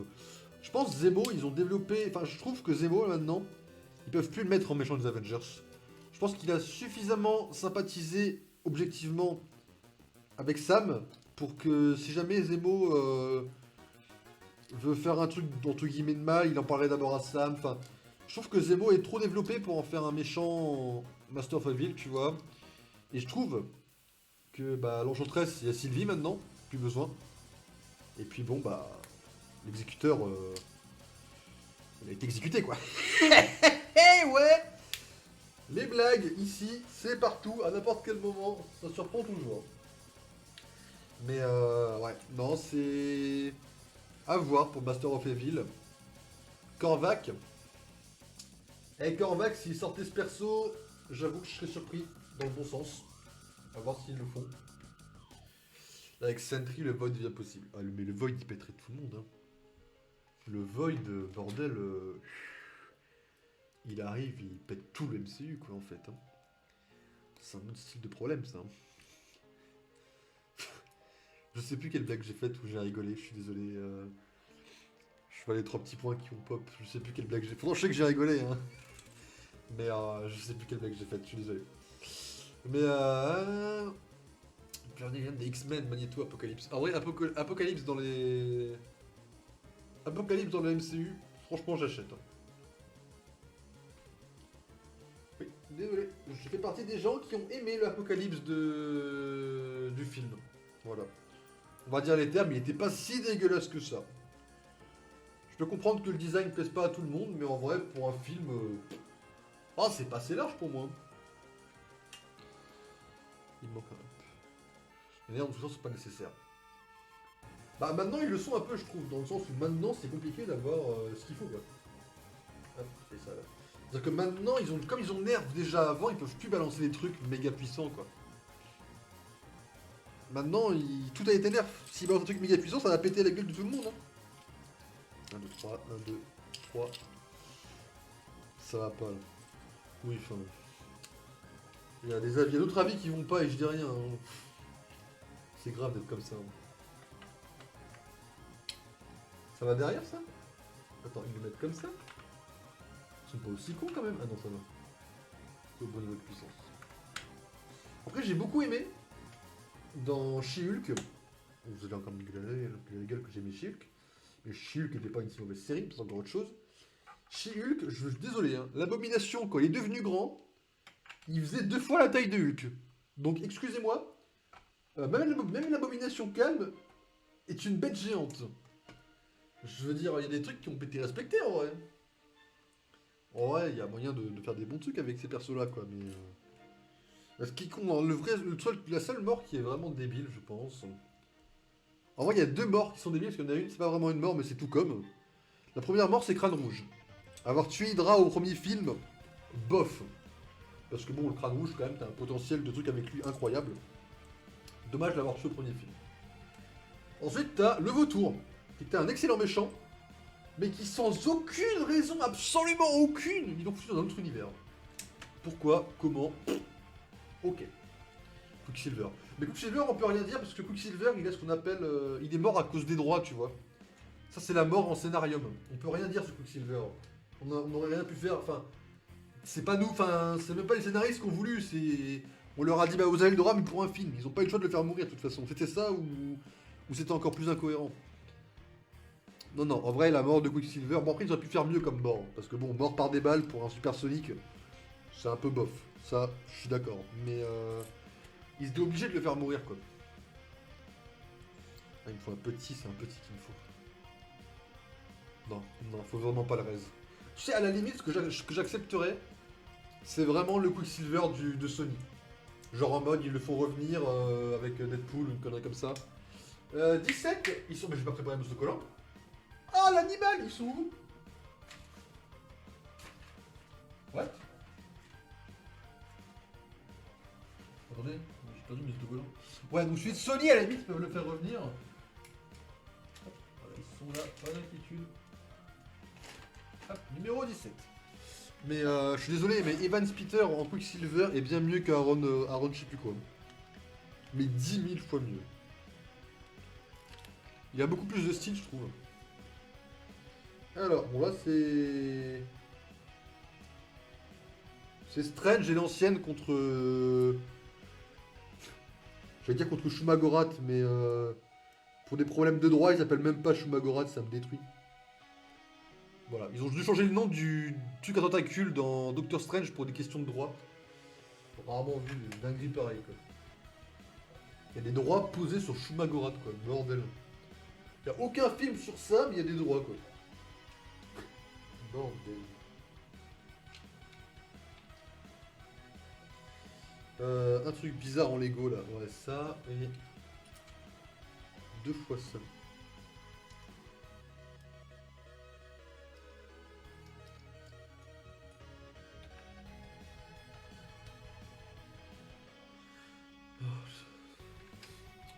Je pense Zemo, ils ont développé. Enfin, je trouve que Zemo, maintenant, ils peuvent plus le mettre en méchant des Avengers. Je pense qu'il a suffisamment sympathisé objectivement avec Sam pour que si jamais Zemo veut faire un truc entre guillemets de mal, il en parlerait d'abord à Sam. Enfin, je trouve que Zemo est trop développé pour en faire un méchant Master of Evil, tu vois. Et je trouve que bah, l'Enchantress, il y a Sylvie maintenant, plus besoin. Et puis bon, bah, l'exécuteur, il a été exécuté quoi. Eh ouais. Les blagues ici, c'est partout, à n'importe quel moment, ça surprend toujours. Mais ouais, non, c'est à voir pour Master of Evil. Korvac. Eh Korvac, s'il sortait ce perso, j'avoue que je serais surpris, dans le bon sens. À voir s'ils le font. Avec Sentry, le Void devient possible. Ah, mais le Void, il pèterait tout le monde. Hein. Le Void, bordel, il arrive, il pète tout le MCU, quoi, en fait. Hein. C'est un autre style de problème, ça. Hein. Je sais plus quelle blague j'ai faite où j'ai rigolé, je suis désolé. Je vois les 3 petits points qui ont pop, je sais plus quelle blague j'ai faite. Pourtant, je sais que j'ai rigolé, hein. Mais je sais plus quelle blague j'ai faite, je suis désolé. Mais Gardien des X-Men, Magneto, Apocalypse. En vrai, Apocalypse dans les. Apocalypse dans le MCU, franchement, j'achète. Hein. Oui, désolé. Je fais partie des gens qui ont aimé l'Apocalypse du film. Voilà. On va dire les termes, il était pas si dégueulasse que ça. Je peux comprendre que le design plaise pas à tout le monde, mais en vrai, pour un film. Oh, c'est pas assez large pour moi. Il me manque un peu. Mais en tout cas, c'est pas nécessaire. Bah maintenant ils le sont un peu je trouve, dans le sens où maintenant c'est compliqué d'avoir ce qu'il faut quoi. Hop, c'est ça là. C'est-à-dire que maintenant ils ont, comme ils ont nerf déjà avant, ils peuvent plus balancer des trucs méga puissants quoi. Maintenant tout a été nerf. S'ils balancent un truc méga puissant, ça va péter la gueule de tout le monde. Hein. 1, 2, 3, 1, 2, 3. Ça va pas là. Oui, enfin. Il y a des avis, il y a d'autres avis qui vont pas et je dis rien. Hein. C'est grave d'être comme ça. Hein. Ça va derrière ça? Attends, ils le mettent comme ça? Ils sont pas aussi cons quand même. Ah non, ça va. C'est au bon niveau de puissance. Après, j'ai beaucoup aimé dans She-Hulk. Vous allez encore me gueuler la gueule que j'ai aimé She-Hulk. Mais She-Hulk n'était pas une si mauvaise série, c'est encore autre chose. She-Hulk, je suis désolé, hein, l'abomination, quand il est devenu grand, il faisait 2 fois la taille de Hulk. Donc, excusez-moi, même l'abomination calme est une bête géante. Je veux dire, il y a des trucs qui ont été respectés en vrai. En vrai, il y a moyen de faire des bons trucs avec ces persos-là, quoi, mais... Ce qui compte, la seule mort qui est vraiment débile, je pense. En vrai, il y a 2 morts qui sont débiles, parce qu'il y en a une, c'est pas vraiment une mort, mais c'est tout comme. La première mort, c'est Crâne Rouge. Avoir tué Hydra au premier film, bof. Parce que bon, le Crâne Rouge, quand même, t'as un potentiel de truc avec lui incroyable. Dommage de l'avoir tué au premier film. Ensuite, t'as le Vautour, qui était un excellent méchant, mais qui sans aucune raison, absolument aucune, ils l'ont foutu dans un autre univers. Pourquoi? Comment? Ok. Quicksilver. Mais Quicksilver, on peut rien dire parce que Quicksilver, il est ce qu'on appelle. Il est mort à cause des droits, tu vois. Ça, c'est la mort en scénarium. On peut rien dire sur Quicksilver. On n'aurait rien pu faire. Enfin, c'est pas nous, enfin, c'est même pas les scénaristes qui ont voulu. C'est. On leur a dit, bah, vous avez le droit, mais pour un film. Ils ont pas eu le choix de le faire mourir, de toute façon. C'était ça ou c'était encore plus incohérent. Non, non, en vrai, la mort de Quicksilver. Bon, après, ils auraient pu faire mieux comme mort. Parce que bon, mort par des balles pour un supersonique, c'est un peu bof. Ça, je suis d'accord. Mais ils étaient obligés de le faire mourir, quoi. Ah, il me faut un petit, c'est un petit qu'il me faut. Non, non, faut vraiment pas le raise. Tu sais, à la limite, ce que j'accepterais, c'est vraiment le Quicksilver de Sony. Genre en mode, ils le font revenir avec Deadpool ou une connerie comme ça. 17, ils sont. Mais j'ai pas préparé mon autocollant. Ah, l'animal, ils sont où? What? Attendez, j'ai perdu mes autocollants. Ouais, donc celui de Sony, à la limite, ils peuvent le faire revenir. Voilà, ils sont là, pas d'inquiétude. Hop, numéro 17. Mais je suis désolé, mais Evan Spitter en Quicksilver est bien mieux qu'Aaron Aaron je sais plus quoi. Mais 10 000 fois mieux. Il a beaucoup plus de style, je trouve. Alors, bon là c'est... C'est Strange et l'ancienne contre... J'allais dire contre Shumagorat, mais pour des problèmes de droit, ils s'appellent même pas Shumagorat, ça me détruit. Voilà, ils ont dû changer le nom du truc à tentacules dans Doctor Strange pour des questions de droit. J'ai rarement vu une dinguerie pareille, quoi. Il y a des droits posés sur Shumagorat, quoi, bordel. Il n'y a aucun film sur ça, mais il y a des droits, quoi. Bordel. Un truc bizarre en Lego, là. Ouais, ça, et... 2 fois ça.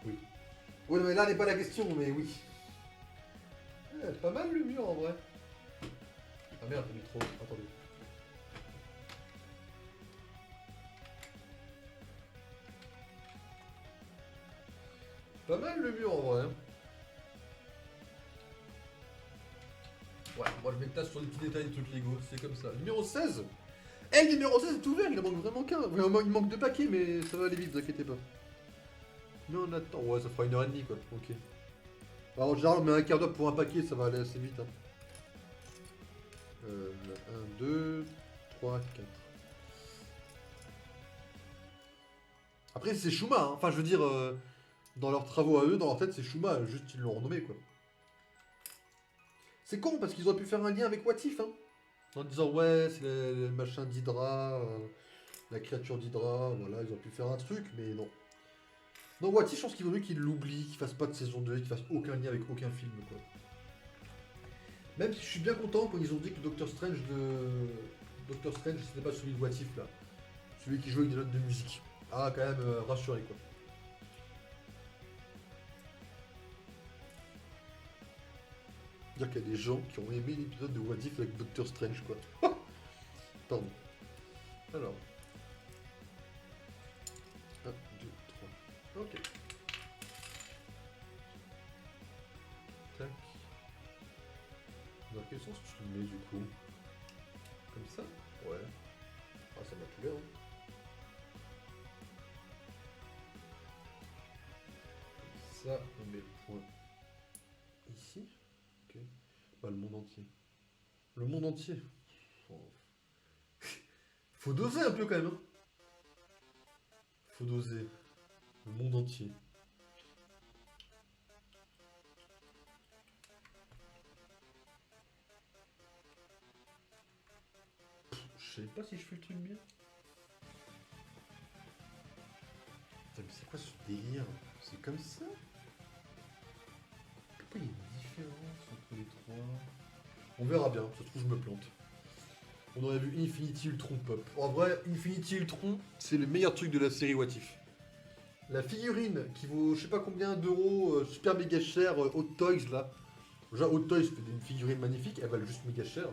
Oui. Ouais, mais là n'est pas la question, mais oui. Pas mal le mur en vrai. Ah merde, j'ai mis trop. Attendez. Pas mal le mur en vrai. Ouais, moi je m'étale sur les petits détails des trucs Lego, c'est comme ça. Numéro 16. Eh, le numéro 16 est ouvert, il en manque vraiment qu'un. Vraiment, il manque 2 paquets, mais ça va aller vite, vous inquiétez pas. Mais on attend. Ouais, ça fera 1h30 quoi. Ok. Alors en général, on met un quart d'heure pour un paquet, ça va aller assez vite. Hein. 1, 2, 3, 4. Après, c'est Shuma, hein. Enfin, je veux dire, dans leurs travaux à eux, dans leur tête, c'est Shuma, juste ils l'ont renommé quoi. C'est con parce qu'ils auraient pu faire un lien avec What If, hein. En disant, ouais, c'est le machin d'Hydra, la créature d'Hydra, voilà, ils auraient pu faire un truc, mais non. Non, What If, je pense qu'il vaut mieux qu'ils l'oublient, qu'ils fassent pas de saison 2, qu'ils fassent aucun lien avec aucun film quoi. Même si je suis bien content quand ils ont dit que le Doctor Strange Doctor Strange, c'était pas celui de What If là. Celui qui joue avec des notes de musique. Ah, quand même, rassuré quoi. Dire qu'il y a des gens qui ont aimé l'épisode de What If avec Doctor Strange quoi. Pardon. Alors. 1, 2, 3. Ok. Tac. Dans quel sens tu le mets du coup? Comme ça? Ouais. Ah, ça m'a plus l'air. Hein. Ça, on met le point ici. Ok. Bah, le monde entier. Le monde entier. Oh. Faut doser un peu quand même. Hein. Faut doser. Le monde entier. Je sais pas si je fais le truc bien. Putain, mais c'est quoi ce délire? C'est comme ça? Pourquoi il y a une différence entre les trois? On verra bien, ça se trouve, je me plante. On aurait vu Infinity Ultron Pop. En vrai, Infinity Ultron, c'est le meilleur truc de la série What If. La figurine qui vaut je sais pas combien d'euros, super méga cher, Hot Toys là. Déjà, Hot Toys fait une figurine magnifique, elle valent juste méga cher.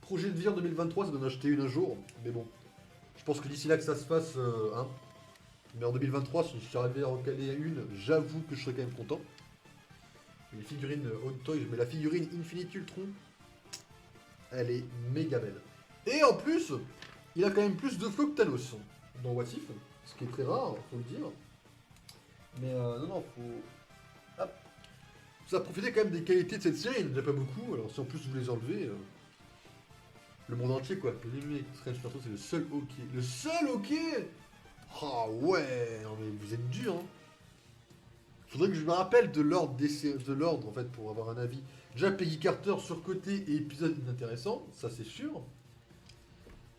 Projet de vie en 2023, ça donne acheter une un jour, mais bon. Je pense que d'ici là que ça se fasse, hein. Mais en 2023, si j'arrivais à recaler une, j'avoue que je serais quand même content. Les figurines Hot Toys, mais la figurine Infinity Ultron, elle est méga belle. Et en plus, il a quand même plus de flow que Thanos dans What If, ce qui est très rare, faut le dire. Mais non, faut. Hop. Ça a profité quand même des qualités de cette série, il n'y en a pas beaucoup, alors si en plus vous les enlevez, le monde entier quoi. Le Strange Perso, c'est le seul ok. Le seul ok. Ah ouais, non mais vous êtes dur, hein. Faudrait que je me rappelle de l'ordre de l'ordre en fait pour avoir un avis. Déjà Peggy Carter surcoté et épisode inintéressant, ça c'est sûr.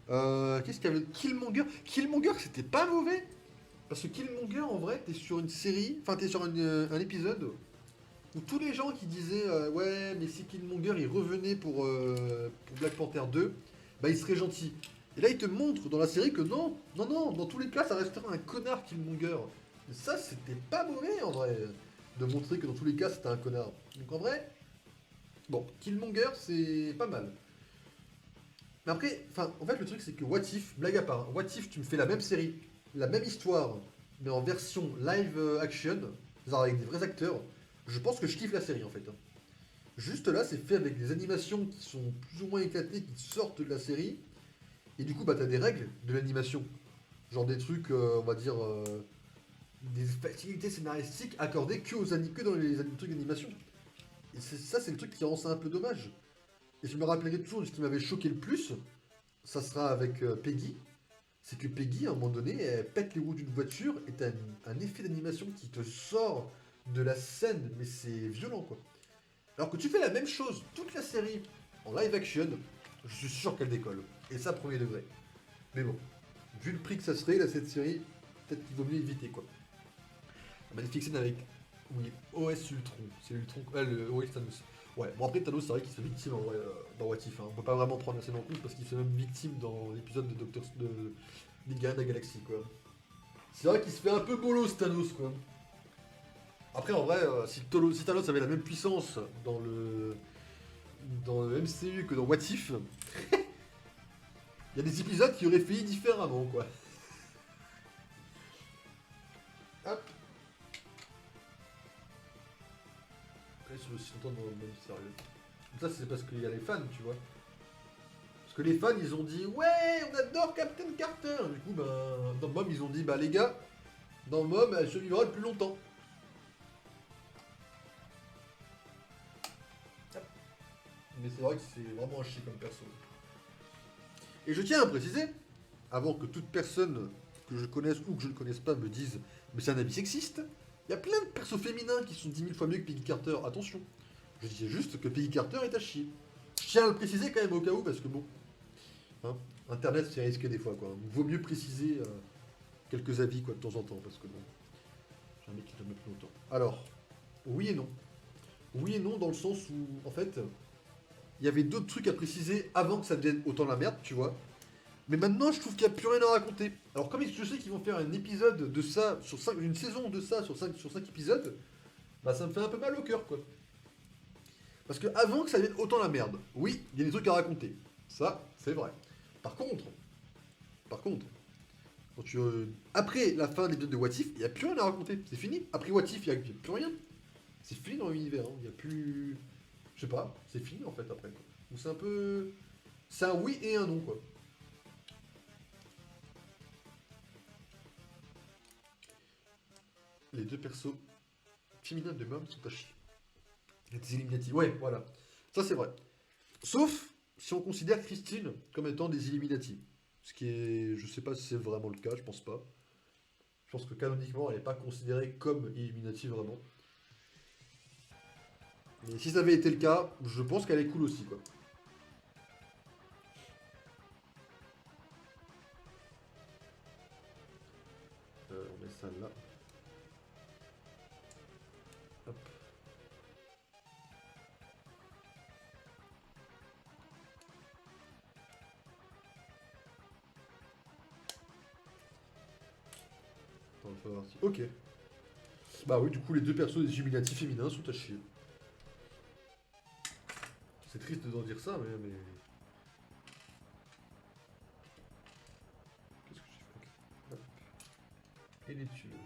Qu'est-ce qu'il y avait? Killmonger. Killmonger c'était pas mauvais. Parce que Killmonger en vrai t'es sur une série, enfin t'es sur un épisode où tous les gens qui disaient ouais mais si Killmonger il revenait pour Black Panther 2, bah il serait gentil. Et là il te montre dans la série que non, non, non, dans tous les cas ça restera un connard Killmonger. Et ça c'était pas mauvais en vrai, de montrer que dans tous les cas c'était un connard. Donc en vrai, bon, Killmonger c'est pas mal. Mais après, enfin en fait le truc c'est que What If, blague à part, hein, What If tu me fais la même série, la même histoire, mais en version live action, genre avec des vrais acteurs, je pense que je kiffe la série en fait, hein. Juste là, c'est fait avec des animations qui sont plus ou moins éclatées, qui sortent de la série. Et du coup, bah, t'as des règles de l'animation. Genre des trucs, on va dire, des facilités scénaristiques accordées que dans les trucs d'animation. Et ça, c'est le truc qui rend ça un peu dommage. Et je me rappellerai toujours de ce qui m'avait choqué le plus, ça sera avec Peggy. C'est que Peggy, à un moment donné, elle pète les roues d'une voiture et t'as un effet d'animation qui te sort de la scène, mais c'est violent quoi. Alors que tu fais la même chose, toute la série, en live action, je suis sûr qu'elle décolle. Et ça, premier degré. Mais bon, vu le prix que ça serait, là, cette série, peut-être qu'il vaut mieux éviter, quoi. La magnifique scène avec, oui, OS Ultron. C'est Ultron, le OS Thanos. Ouais, bon après Thanos, c'est vrai qu'il se fait victime en vrai, dans What If, hein. On peut pas vraiment prendre la scène en compte parce qu'il se fait même victime dans l'épisode de Doctor des Gardiens de la Galaxie, quoi. C'est vrai qu'il se fait un peu bolos, Thanos, quoi. Après, en vrai, si Thanos avait la même puissance dans le MCU que dans What If, il y a des épisodes qui auraient fait différemment, quoi. Hop. Là, sur le longtemps dans le même sérieux. Ça, c'est parce qu'il y a les fans, tu vois. Parce que les fans, ils ont dit ouais, on adore Captain Carter. Du coup, ben, dans Mom, ils ont dit bah les gars, dans Mom, elle survivra le plus longtemps. Hop. Mais c'est vrai que c'est vraiment un chier comme perso. Et je tiens à préciser, avant que toute personne que je connaisse ou que je ne connaisse pas me dise mais c'est un avis sexiste, il y a plein de persos féminins qui sont 10 000 fois mieux que Peggy Carter, attention. Je disais juste que Peggy Carter est à chier. Je tiens à le préciser quand même au cas où, parce que bon, hein, Internet c'est risqué des fois, quoi. Vaut mieux préciser quelques avis, quoi, de temps en temps, parce que bon, j'ai un mec qui donne plus longtemps. Alors, oui et non. Oui et non dans le sens où, en fait, il y avait d'autres trucs à préciser avant que ça devienne autant la merde, tu vois. Mais maintenant, je trouve qu'il n'y a plus rien à raconter. Alors, comme je sais qu'ils vont faire un épisode de ça, une saison de ça sur 5 épisodes, bah ça me fait un peu mal au cœur, quoi. Parce que avant que ça devienne autant la merde, oui, il y a des trucs à raconter. Ça, c'est vrai. Par contre, par contre, quand après la fin de l'épisode de What If, il n'y a plus rien à raconter. C'est fini. Après What If, il n'y a plus rien. C'est fini dans l'univers. Hein. Il n'y a plus. Je sais pas, c'est fini en fait après. Quoi. Donc c'est un peu. C'est un oui et un non, quoi. Les deux persos féminins de Mom sont à chier. Les Illuminati, ouais, voilà. Ça c'est vrai. Sauf si on considère Christine comme étant des Illuminati. Ce qui est. Je sais pas si c'est vraiment le cas, je pense pas. Je pense que canoniquement, elle n'est pas considérée comme Illuminati vraiment. Mais si ça avait été le cas, je pense qu'elle est cool aussi, quoi. On met ça là. Hop. Enfin, ok. Bah oui, du coup, les deux persos des Illuminati féminins sont à chier. C'est triste d'en dire ça, mais... Qu'est-ce que j'ai fait? Hop. Et les tuyaux.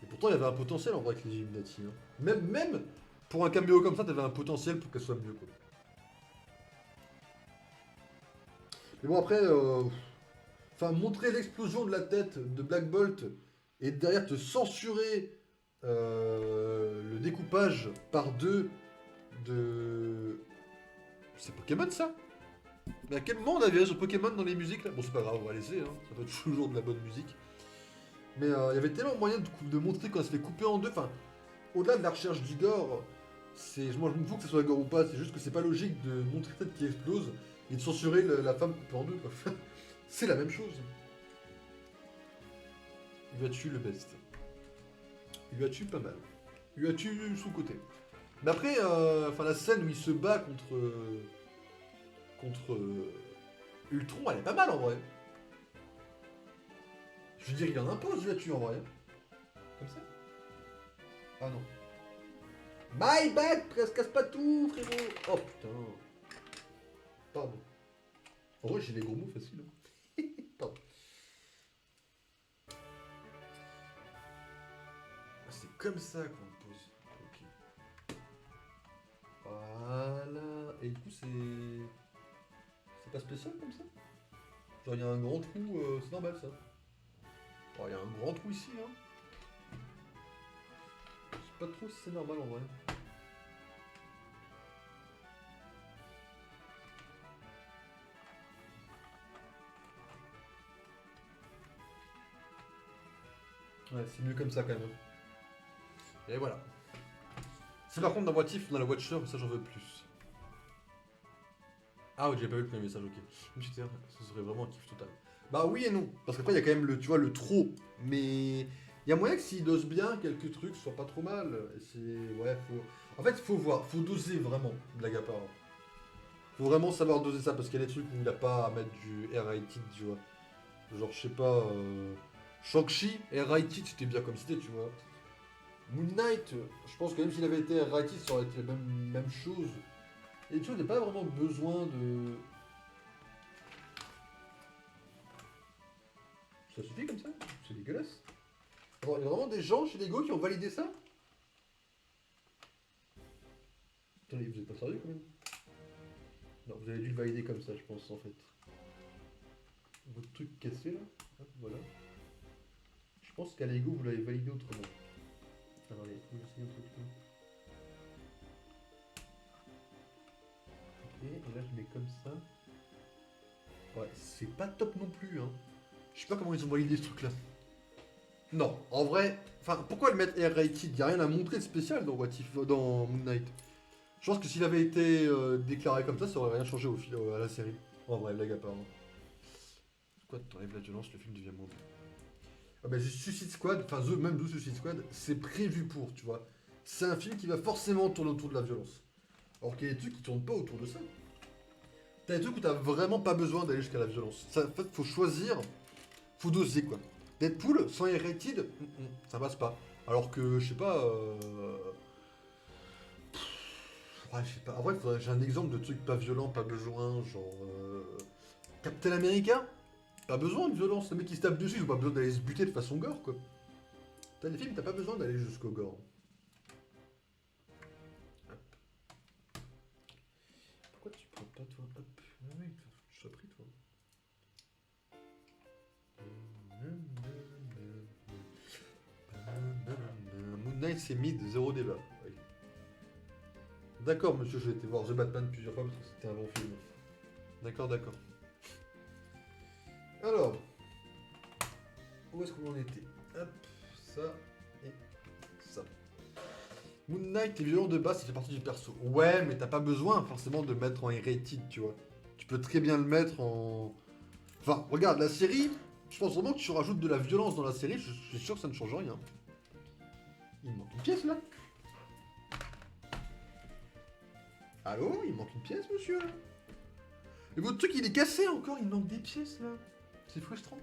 Et pourtant, il y avait un potentiel en vrai avec les Illuminati. Hein. Même pour un caméo comme ça, t'avais un potentiel pour qu'elle soit mieux, quoi. Mais bon, après... Enfin, montrer l'explosion de la tête de Black Bolt et derrière te censurer le découpage par deux de... C'est Pokémon ça? Mais à quel moment on avait ce Pokémon dans les musiques là? Bon c'est pas grave, on va laisser, hein. Ça doit être toujours de la bonne musique. Mais il y avait tellement moyen de montrer quand elle se fait couper en deux, enfin, au-delà de la recherche du gore, moi je me fous que ce soit gore ou pas, c'est juste que c'est pas logique de montrer tête qui explose et de censurer la femme coupée en deux quoi. C'est la même chose. Il va tuer le best. Il lui a tué pas mal. Il lui a tué sous côté. Mais après, la scène où il se bat contre Ultron, elle est pas mal en vrai. Je veux dire, il en impose, il l'a tué en vrai. Comme ça. Ah non. My bad, casse pas tout, frérot. Oh putain. Pardon. En vrai, j'ai les gros mots faciles. Hein. Pardon. C'est comme ça qu'on pose. Ok. Voilà. Et du coup, c'est pas spécial comme ça? Genre, il y a un grand trou, c'est normal ça. Oh, il y a un grand trou ici, hein. Je sais pas trop si c'est normal en vrai. Ouais, c'est mieux comme ça quand même. Et voilà. Si par contre dans What If on a la Watcher, ça j'en veux plus. Ah ouais, j'ai pas vu le premier message, ok. Je me suis dit, ça serait vraiment un kiff total. Bah oui et non, parce qu'après il y a quand même le, tu vois, le trop. Mais il y a moyen que s'il dose bien, quelques trucs soient pas trop mal. Et c'est, ouais, faut... En fait, il faut voir, faut doser vraiment, blague à part. Faut vraiment savoir doser ça, parce qu'il y a des trucs où il n'y a pas à mettre du R-rated, tu vois. Genre, je sais pas, Shang-Chi, R-rated, c'était bien comme c'était, tu vois. Moon Knight, je pense que même s'il avait été R-rated, ça aurait été la même chose. Et tu vois, il n'y a pas vraiment besoin de... Ça suffit comme ça? C'est dégueulasse. Alors, il y a vraiment des gens chez Lego qui ont validé ça? Attendez, vous êtes pas sérieux quand même? Non, vous avez dû le valider comme ça, je pense, en fait. Votre truc cassé, là. Hop, voilà. Je pense qu'à Lego, vous l'avez validé autrement. Alors, allez, vous essayez un truc là. Ok, et là, je mets comme ça. Ouais, c'est pas top non plus, hein. Je sais pas comment ils ont validé ce truc-là. Non, en vrai, enfin, pourquoi le mettre R-rated? Y a rien à montrer de spécial dans What If, dans Moon Knight. Je pense que s'il avait été déclaré comme ça aurait rien changé à la série. En vrai, blague à part. Hein. Pourquoi t'enlèves la violence, le film devient mauvais? Ah bah Suicide Squad, enfin même The Suicide Squad, c'est prévu pour, tu vois. C'est un film qui va forcément tourner autour de la violence. Alors qu'il y a des trucs qui tournent pas autour de ça. T'as des trucs où t'as vraiment pas besoin d'aller jusqu'à la violence. Ça, en fait, faut choisir, faut doser quoi. Deadpool, sans R-rated, ça passe pas. Alors que, je sais pas... Ouais, je sais pas. En vrai, j'ai un exemple de trucs pas violents, pas besoin, genre... Captain America. Pas besoin de violence, le mec qui se tape dessus, ils ont pas besoin d'aller se buter de façon gore quoi. T'as des films, t'as pas besoin d'aller jusqu'au gore. Hop. Pourquoi tu prends pas toi? Hop. Ah oui, tu sois pris toi. Moon Knight c'est mid, zéro débat. Oui. D'accord monsieur, j'ai été voir The Batman plusieurs fois parce que c'était un bon film. D'accord, d'accord. Alors, où est-ce qu'on en était? Hop, ça et ça. Moon Knight est violent de base, ça fait partie du perso. Ouais, mais t'as pas besoin forcément de le mettre en R-rated, tu vois. Tu peux très bien le mettre en... Enfin, regarde, la série, je pense vraiment que tu rajoutes de la violence dans la série, je suis sûr que ça ne change rien. Il manque une pièce, là. Allô? Il manque une pièce, monsieur? Et votre truc, il est cassé encore, il manque des pièces, là. C'est frustrant.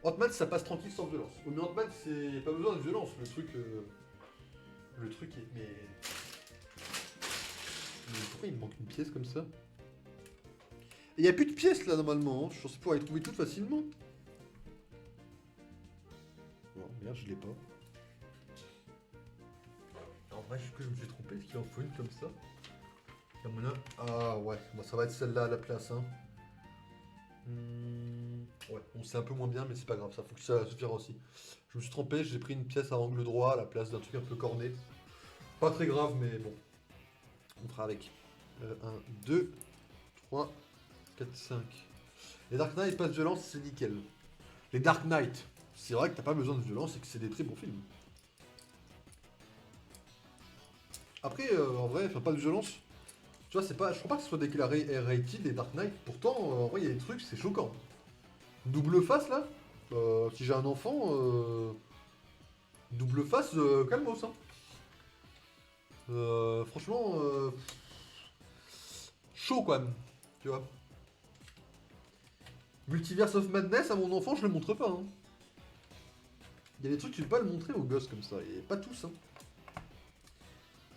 Ant-Man, ça passe tranquille sans violence. Oh, mais Ant-Man, c'est pas besoin de violence. Le truc est. Mais pourquoi il me manque une pièce comme ça? Il n'y a plus de pièces là normalement. Hein. Je pensais pouvoir les trouver toutes facilement. Bon, merde, je l'ai pas. En vrai, je me suis trompé. Est-ce qu'il en faut une comme ça? Ah ouais, bon, ça va être celle-là à la place. Hein. Ouais, bon, c'est un peu moins bien, mais c'est pas grave, ça fonctionne, ça suffira aussi. Je me suis trompé, j'ai pris une pièce à angle droit à la place d'un truc un peu corné. Pas très grave, mais bon, on fera avec. 1, 2, 3, 4, 5. Les Dark Knight, pas de violence, c'est nickel. Les Dark Knight, c'est vrai que t'as pas besoin de violence et que c'est des très bons films. Après, en vrai, enfin, pas de violence. Tu vois, c'est pas, je crois pas que ce soit déclaré R-rated les Dark Knight. Pourtant, en vrai, il y a des trucs, c'est choquant. Double face là. Si j'ai un enfant, double face, calmos. Hein. Franchement, chaud quand même. Tu vois. Multiverse of Madness, à mon enfant, je le montre pas. Hein. Il y a des trucs que tu peux pas le montrer aux gosses comme ça. Et pas tous. Hein.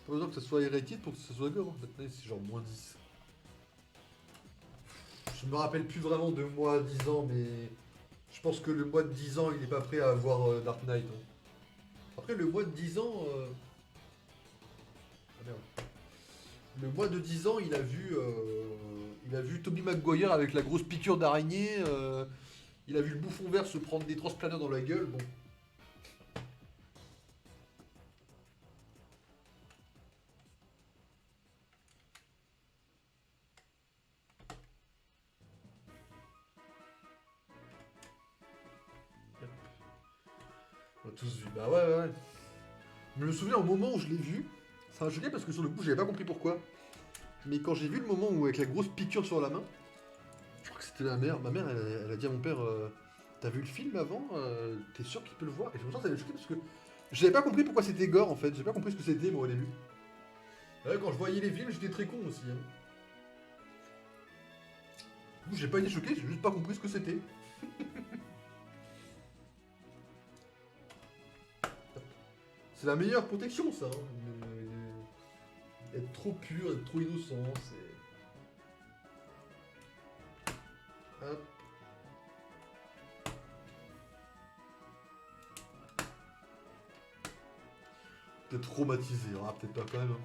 Pas besoin que ça soit rated pour que ça soit gore. Maintenant, c'est genre moins 10. Je me rappelle plus vraiment de moi 10 ans, mais je pense que le mois de 10 ans, il est pas prêt à voir Dark Knight. Hein. Après, le mois de 10 ans. Ah merde. Le mois de 10 ans, il a vu Tobey Maguire avec la grosse piqûre d'araignée. Il a vu le bouffon vert se prendre des transplaneurs dans la gueule. Bon. On a tous vu. Bah ouais, ouais, ouais. Je me souviens au moment où je l'ai vu, ça m'a choqué parce que sur le coup, j'avais pas compris pourquoi. Mais quand j'ai vu le moment où avec la grosse piqûre sur la main, je crois que c'était ma mère. Ma mère, elle a dit à mon père, t'as vu le film avant? T'es sûr qu'il peut le voir? Et je me sens que ça m'avait choqué parce que j'avais pas compris pourquoi c'était gore en fait. J'ai pas compris ce que c'était moi au début. Ouais, quand je voyais les films, j'étais très con aussi. Hein. Du coup, j'ai pas été choqué, j'ai juste pas compris ce que c'était. C'est la meilleure protection, ça. Hein. Être trop pur, être trop innocent, c'est. Hop. Peut-être traumatisé, ah, peut-être pas quand même. Hein.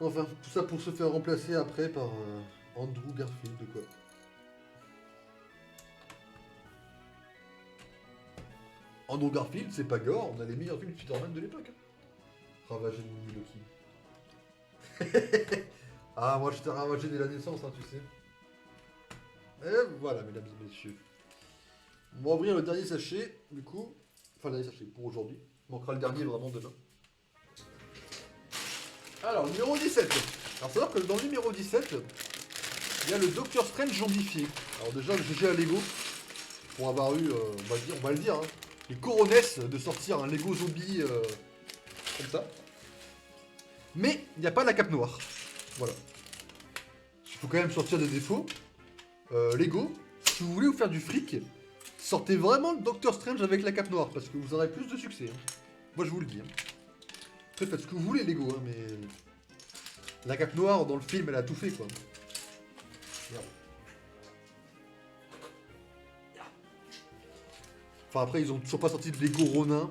Enfin, tout ça pour se faire remplacer après par Andrew Garfield, de quoi. Andrew Garfield, c'est pas gore, on a les meilleurs films de Spider-Man de l'époque. Hein. Ravagé de Loki. Ah, moi je t'ai ravagé dès la naissance, hein, tu sais. Et voilà, mesdames et messieurs. On va ouvrir le dernier sachet, du coup. Enfin, le dernier sachet pour aujourd'hui. Il manquera le dernier vraiment demain. Alors, numéro 17. Alors, savoir que dans le numéro 17, il y a le Docteur Strange zombifié. Alors, déjà, le GG à Lego, pour avoir eu, on va le dire, hein, les coronesses de sortir un Lego zombie comme ça. Mais il n'y a pas la cape noire. Voilà. Il faut quand même sortir des défauts. Lego, si vous voulez vous faire du fric, sortez vraiment le Doctor Strange avec la cape noire, parce que vous aurez plus de succès. Hein. Moi, je vous le dis. Hein. Après, faites ce que vous voulez, Lego, hein, mais... La cape noire, dans le film, elle a tout fait, quoi. Merde. Enfin, après, ils ont toujours pas sorti de Lego Ronin.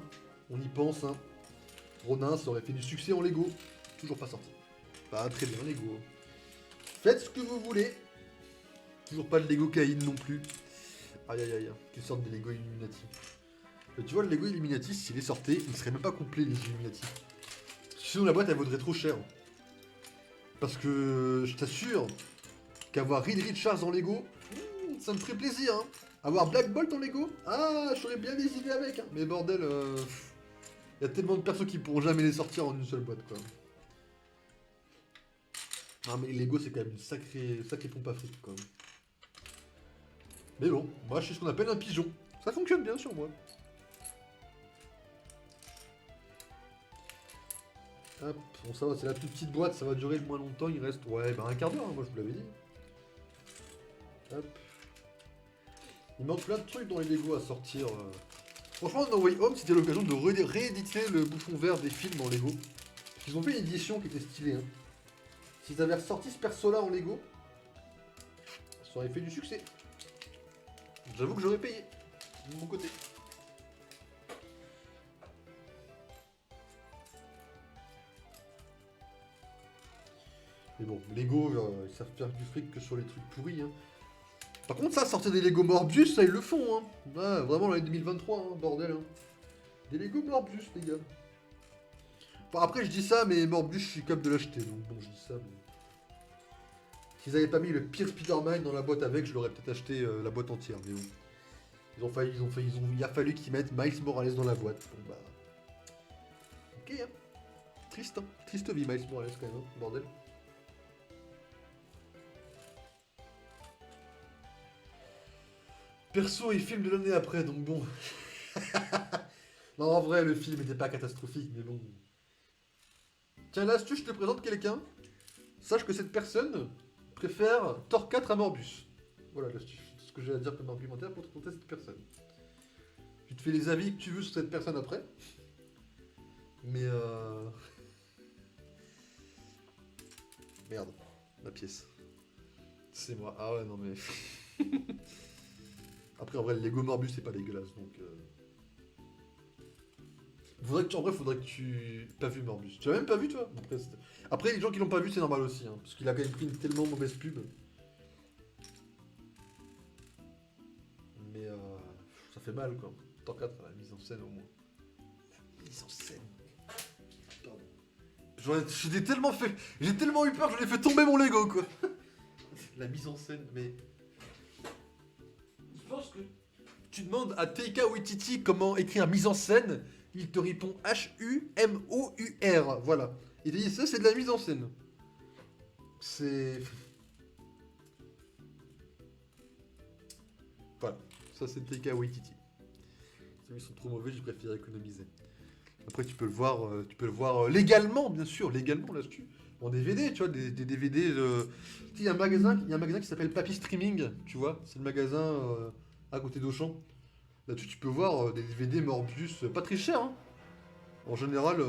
On y pense, hein. Ronin, ça aurait fait du succès en Lego. Toujours pas sorti. Bah, très bien, Lego. Faites ce que vous voulez. Toujours pas de Lego Caïn non plus. Aïe aïe aïe, qu'ils sortent des Lego Illuminati. Tu vois, le Lego Illuminati, s'il est sorti, il serait même pas complet, les Illuminati. Sinon, la boîte, elle vaudrait trop cher. Parce que je t'assure qu'avoir Reed Richards en Lego, ça me ferait plaisir. Hein. Avoir Black Bolt en Lego, ah, j'aurais bien des idées avec. Hein. Mais bordel, y a tellement de persos qui pourront jamais les sortir en une seule boîte, quoi. Ah, mais Lego, c'est quand même une sacrée pompe à fric, quoi. Mais bon, moi, je suis ce qu'on appelle un pigeon. Ça fonctionne bien sur moi. Hop, bon ça va, c'est la toute petite boîte, ça va durer le moins longtemps, il reste, ouais, bah un quart d'heure, hein, moi je vous l'avais dit. Hop. Il manque plein de trucs dans les Lego à sortir. Franchement, No Way Home, c'était l'occasion de rééditer le bouffon vert des films en Lego. Ils ont fait une édition qui était stylée. Hein. S'ils avaient ressorti ce perso-là en Lego, ça aurait fait du succès. J'avoue que j'aurais payé, de mon côté. Mais bon, Lego, ils savent faire du fric que sur les trucs pourris. Hein. Par contre, ça, sortir des Lego Morbius, ça, ils le font. Hein. Ah, vraiment, l'année 2023, hein, bordel. Hein. Des Lego Morbius, les gars. Enfin, après, je dis ça, mais Morbius, je suis capable de l'acheter. Donc bon, je dis ça, mais... S'ils avaient pas mis le pire Spider-Man dans la boîte avec, je l'aurais peut-être acheté la boîte entière. Mais bon. Il a fallu qu'ils mettent Miles Morales dans la boîte. Bon, bah... Ok, hein. Triste, hein. Triste vie, Miles Morales, quand même, hein, bordel. Perso et film de l'année après, donc bon. Non, en vrai, le film n'était pas catastrophique, mais bon. Tiens, là, si je te présente quelqu'un, sache que cette personne préfère Thor 4 à Morbius. Voilà, là, c'est ce que j'ai à dire comme argumentaire pour te présenter cette personne. Tu te fais les avis que tu veux sur cette personne après. Mais Merde, ma pièce. C'est moi. Ah ouais, non mais... Après, en vrai, le Lego Morbius, c'est pas dégueulasse, donc... faudrait que tu... Pas vu Morbius. Tu l'as même pas vu, toi? Après, les gens qui l'ont pas vu, c'est normal aussi, hein, parce qu'il a quand même pris une tellement mauvaise pub. Mais ça fait mal, quoi. Thor 4, la mise en scène, au moins. Mise en scène. Pardon. J'ai tellement eu peur que j'en ai fait tomber mon Lego, quoi. La mise en scène, mais... Je pense que... Tu demandes à Taika Waititi comment écrire mise en scène, il te répond H-U-M-O-U-R. Voilà. Il te dit ça, c'est de la mise en scène. C'est... Voilà. Ça, c'est Taika Waititi. Ils sont trop mauvais, j'ai préféré économiser. Après, tu peux le voir légalement, bien sûr, légalement là-dessus. En DVD, tu vois, des DVD. Il y a un magasin qui s'appelle Papy Streaming, tu vois. C'est le magasin à côté d'Auchan. Là-dessus, tu peux voir des DVD Morbius, pas très cher. Hein. En général,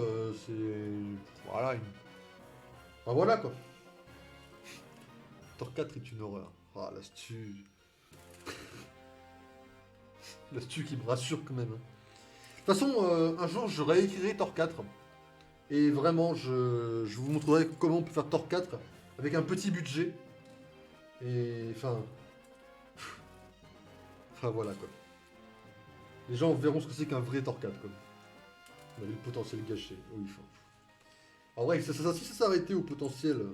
c'est. Voilà. Enfin, voilà quoi. Thor 4 est une horreur. Ah, l'astu. L'astu qui me rassure quand même. Hein. De toute façon, un jour, je réécrirai Thor 4. Et vraiment, je vous montrerai comment on peut faire Thor 4 avec un petit budget. Et enfin... Enfin voilà quoi. Les gens verront ce que c'est qu'un vrai Thor 4 quoi. On a vu le potentiel gâché. Oui, enfin... En vrai, si ça s'arrêtait au potentiel...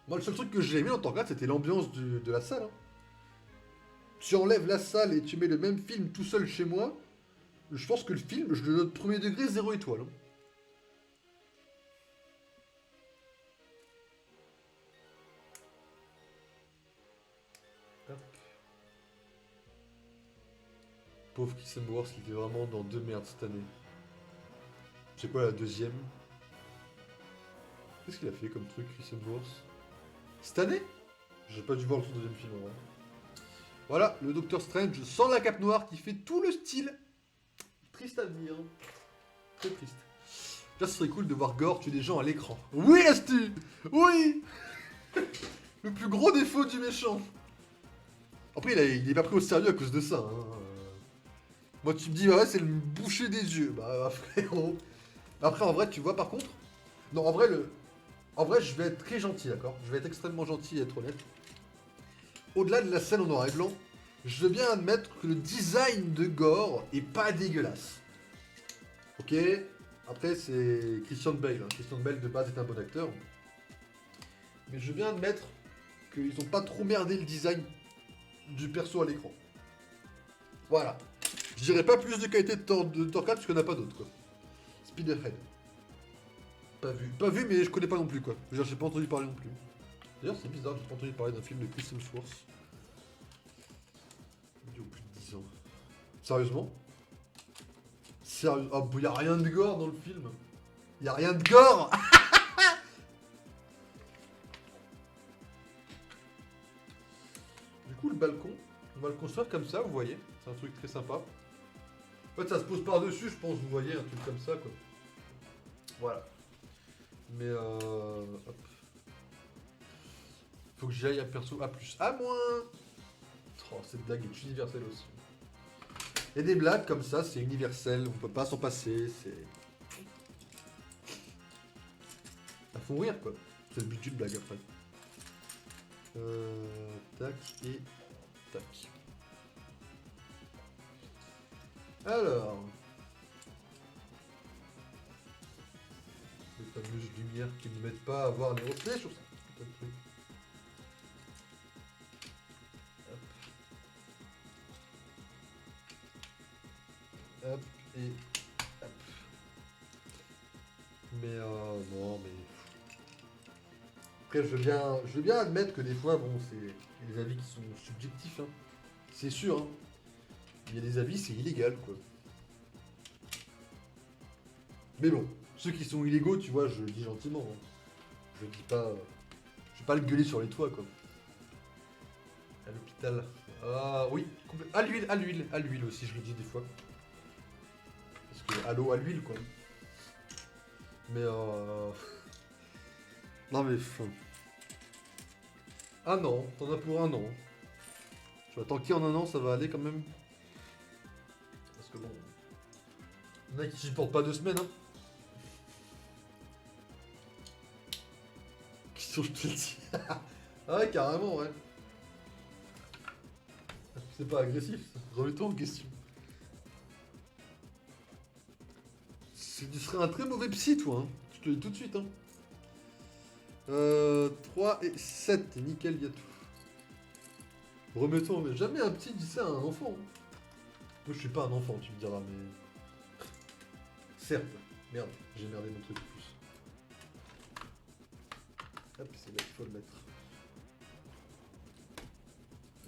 Moi, le seul truc que j'ai aimé dans Thor 4, c'était l'ambiance de la salle. Hein. Tu enlèves la salle et tu mets le même film tout seul chez moi, je pense que le film, je le note premier degré 0 étoile. Hein. Pauvre Chris Hemsworth, il était vraiment dans deux merdes cette année. C'est quoi la deuxième? Qu'est-ce qu'il a fait comme truc, Chris Hemsworth? Cette année? J'ai pas dû voir son deuxième film en vrai. Voilà, le Docteur Strange sans la cape noire qui fait tout le style. Triste à dire. Très triste. Là, ce serait cool de voir Gore tuer des gens à l'écran. Oui, Astu! Oui! Le plus gros défaut du méchant. Après, il est pas pris au sérieux à cause de ça. Hein. Moi, tu me dis, ouais, c'est le boucher des yeux. Bah, frérot. Après, en vrai, tu vois, par contre... Non, en vrai, je vais être très gentil, d'accord? Je vais être extrêmement gentil et être honnête. Au-delà de la scène en noir et blanc, je veux bien admettre que le design de Gore est pas dégueulasse. Ok? Après, c'est Christian Bale. Hein. Christian Bale, de base, est un bon acteur. Mais je veux bien admettre qu'ils ont pas trop merdé le design du perso à l'écran. Voilà. Je dirais pas plus de qualité de Thor 4 parce qu'il n'y en a pas d'autres, quoi. Spiderhead. Pas vu, mais je connais pas non plus, quoi. J'ai pas entendu parler non plus. D'ailleurs, c'est bizarre, j'ai pas entendu parler d'un film de Chris Hemsworth. Il y a plus de 10 ans. Sérieusement? Sérieux? Oh, y a rien de gore dans le film. Y a rien de gore. coup, le balcon, on va le construire comme ça, vous voyez. C'est un truc très sympa. En fait, ça se pose par-dessus, je pense, vous voyez, un truc comme ça, quoi. Voilà. Mais hop. Faut que j'y aille à perso A plus A moins. Oh, cette blague est universelle aussi. Et des blagues comme ça, c'est universel, on peut pas s'en passer, c'est... Ça faut rire, quoi. C'est le but d'une blague, après. Tac et tac. Alors... Les fameuses lumières qui ne mettent pas à voir les reflets sur ça. Hop, et hop. Mais non, mais... Après, je veux bien admettre que des fois, bon, c'est des avis qui sont subjectifs, hein. C'est sûr, hein. Il y a des avis, c'est illégal, quoi. Mais bon, ceux qui sont illégaux, tu vois, je le dis gentiment, hein. Je dis pas... Je vais pas le gueuler sur les toits, quoi. À l'hôpital. Ah oui, à l'huile aussi, je le dis des fois. Parce que à l'eau, à l'huile, quoi. Mais non mais... Un an, t'en as pour un an. Tu vois, tant qu'il y en un an, ça va aller quand même. Parce que bon... Il y en a qui supportent pas 2 semaines, hein. Qui sont, je te le dis. Ah ouais, carrément, ouais. C'est pas agressif, ça. Remets-toi en question. Tu serais un très mauvais psy, toi, hein. Je te le dis tout de suite, hein. 3 et 7, nickel, y a tout. Remettons, mais jamais un petit dit ça à un enfant. Hein. Moi, je suis pas un enfant, tu me diras, mais... Certes. Merde, j'ai merdé mon truc en plus. Hop, c'est là qu'il faut le mettre.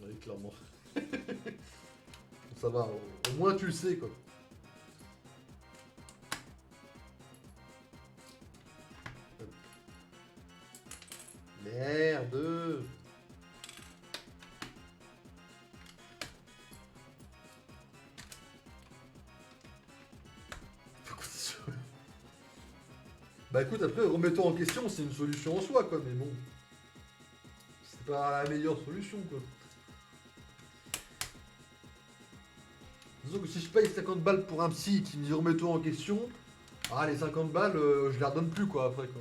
Oui, clairement. Ça va, au moins tu le sais, quoi. Merde. Bah écoute, après, remettons en question, c'est une solution en soi, quoi, mais bon. C'est pas la meilleure solution, quoi. Disons que si je paye 50 balles pour un psy qui me dit remettons en question, ah les 50 balles, je les redonne plus, quoi, après, quoi.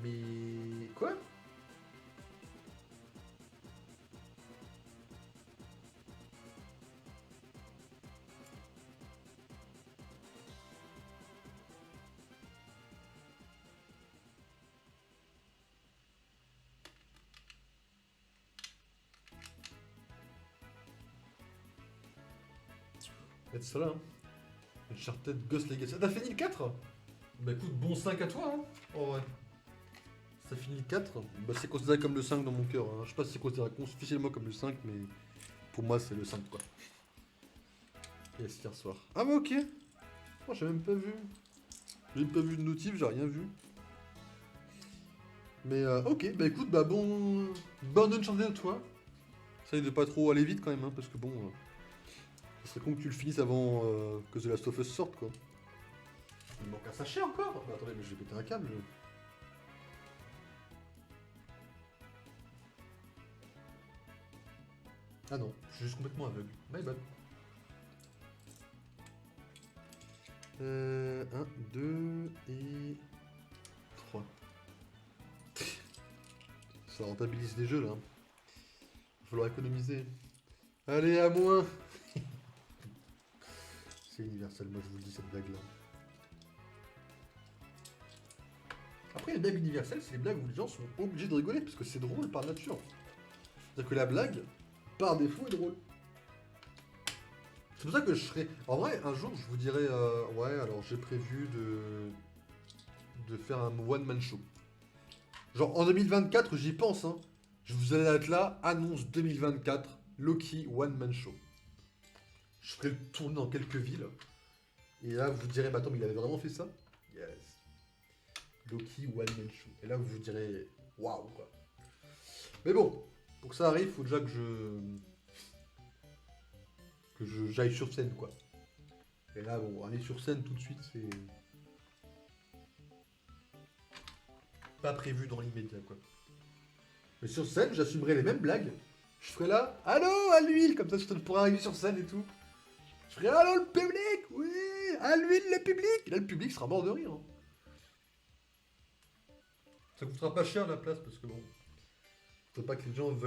Mais... Quoi? C'est ça là, hein. Uncharted Ghost Legacy. Ah, t'as fini le 4? Bah écoute, bon 5 à toi, hein. Oh ouais. Ça finit le 4. Bah c'est considéré comme le 5 dans mon cœur, hein. Je sais pas si c'est considéré officiellement comme le 5, mais pour moi c'est le 5, quoi. Yes, hier soir. Ah bah ok. Oh, j'ai même pas vu. J'ai même pas vu de notif, j'ai rien vu. Mais ok, bah écoute, bah bon... Bonne Uncharted à toi. Essaye de pas trop aller vite quand même, hein, parce que bon... ça serait con que tu le finisses avant que The Last of Us sorte, quoi. Il manque un sachet encore. Bah, attendez, mais je vais péter un câble. Ah non, je suis juste complètement aveugle. My bad. 1, 2 et 3. Ça rentabilise des jeux là. Il va falloir économiser. Allez, à moins. C'est universel, moi je vous le dis, cette blague là. Après, les blagues universelles, c'est les blagues où les gens sont obligés de rigoler parce que c'est drôle par nature. C'est-à-dire que la blague, par défaut, est drôle. C'est pour ça que je serais... En vrai, un jour, je vous dirais... ouais, alors j'ai prévu de faire un one-man show. Genre, en 2024, j'y pense, hein. Je vous allez être là, annonce 2024, Loki one-man show. Je ferai le tourner dans quelques villes. Et là, vous direz, mais attends, mais il avait vraiment fait ça? Yes. Loki One Man Show. Et là, vous vous direz, waouh, quoi. Mais bon, pour que ça arrive, il faut déjà que j'aille sur scène, quoi. Et là, bon, aller sur scène tout de suite, c'est pas prévu dans l'immédiat, quoi. Mais sur scène, j'assumerai les mêmes blagues. Je ferai là, allô, à l'huile, comme ça je pourrai arriver sur scène et tout. Je ferai, allô, le public, oui, à l'huile, le public. Et là, le public sera mort de rire. Hein. Ça coûtera pas cher la place, parce que bon, faut pas que les gens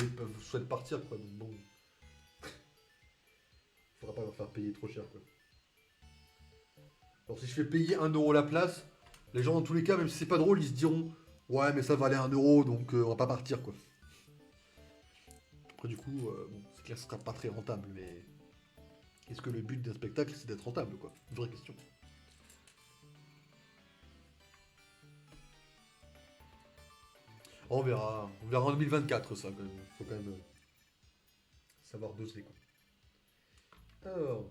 souhaitent partir, quoi. Donc bon, faudra pas leur faire payer trop cher, quoi. Alors si je fais payer 1€ la place, les gens dans tous les cas, même si c'est pas drôle, ils se diront, ouais, mais ça valait 1€, donc on va pas partir, quoi. Après, du coup, bon, c'est clair que ce sera pas très rentable, mais est-ce que le but d'un spectacle, c'est d'être rentable, quoi? Une vraie question. On verra en 2024, ça, quand même. Faut quand même savoir doser, quoi. Alors.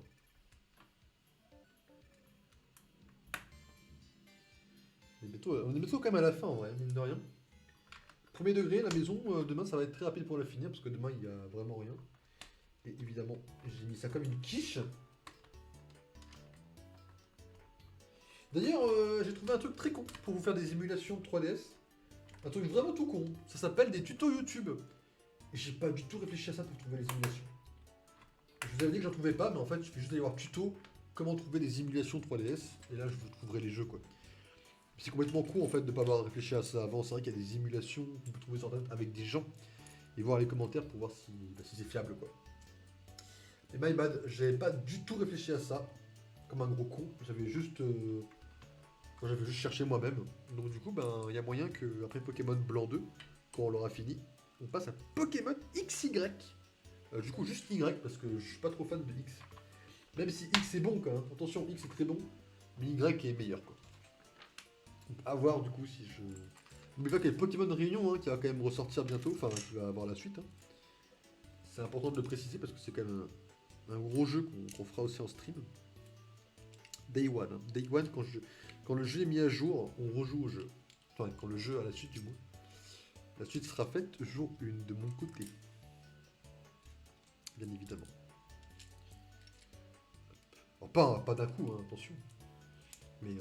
On est bientôt quand même à la fin, ouais, mine de rien. Premier degré, la maison, demain, ça va être très rapide pour la finir, parce que demain, il n'y a vraiment rien. Et évidemment, j'ai mis ça comme une quiche. D'ailleurs, j'ai trouvé un truc très con pour vous faire des émulations de 3DS. Un truc vraiment tout con. Ça s'appelle des tutos YouTube. Et j'ai pas du tout réfléchi à ça pour trouver les émulations. Je vous avais dit que j'en trouvais pas, mais en fait, il suffit juste d'aller voir tuto comment trouver des émulations 3DS. Et là, je vous trouverai les jeux, quoi. C'est complètement con, en fait, de pas avoir réfléchi à ça avant. C'est vrai qu'il y a des émulations qu'on peut trouver sur Internet avec des gens. Et voir les commentaires pour voir si c'est fiable, quoi. Et my bad, j'avais pas du tout réfléchi à ça. Comme un gros con. J'avais juste cherché moi-même. Donc du coup, ben, il y a moyen que après Pokémon Blanc 2, quand on l'aura fini, on passe à Pokémon XY. Du coup, juste Y, parce que je suis pas trop fan de X. Même si X est bon, quand même. Attention, X est très bon, mais Y est meilleur, quoi. Donc, à voir, du coup, si je... N'oubliez pas qu'il y a Pokémon Réunion, hein, qui va quand même ressortir bientôt, enfin, qui va avoir la suite. Hein. C'est important de le préciser, parce que c'est quand même un gros jeu qu'on fera aussi en stream. Day One. Hein. Day One, quand le jeu est mis à jour, on rejoue au jeu. Enfin, quand le jeu a la suite, du moins. La suite sera faite jour 1 de mon côté. Bien évidemment. Alors, pas d'un coup, hein, attention. Mais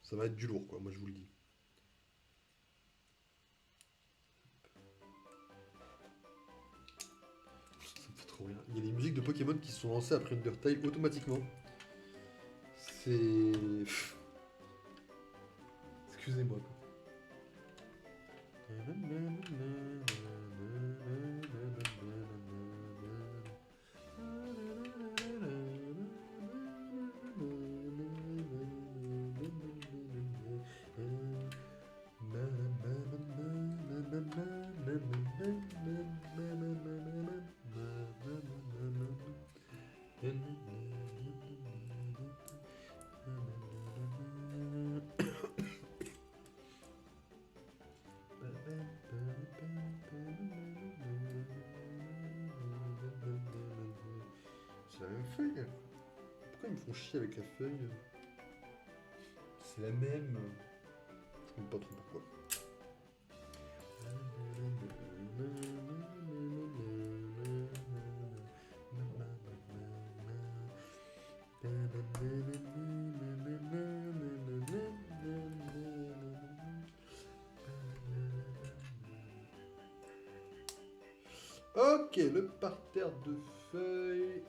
ça va être du lourd, quoi, moi je vous le dis. Ça me fait trop rien. Il y a des musiques de Pokémon qui se sont lancées après Undertale automatiquement. C'est... Excusez-moi, quoi. C'est la même feuille. Pourquoi ils me font chier avec la feuille? C'est la même. Je comprends pas trop pourquoi. Ok, le parterre de feuilles.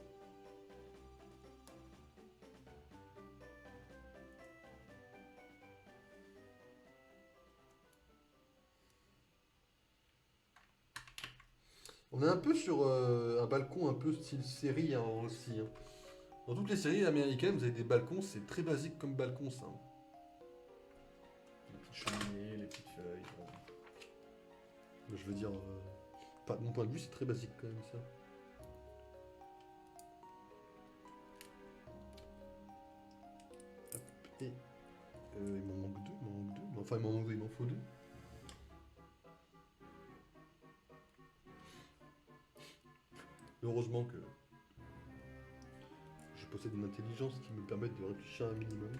On est un peu sur un balcon un peu style série hein, aussi. Hein. Dans toutes les séries américaines, vous avez des balcons, c'est très basique comme balcon ça. Les petites cheminées, les petites feuilles. Bon. Je veux dire, pas de mon point de vue, c'est très basique quand même ça. Hop, et il m'en manque deux, Enfin, il m'en manque deux, il m'en faut deux. Heureusement que je possède une intelligence qui me permet de réfléchir un minimum.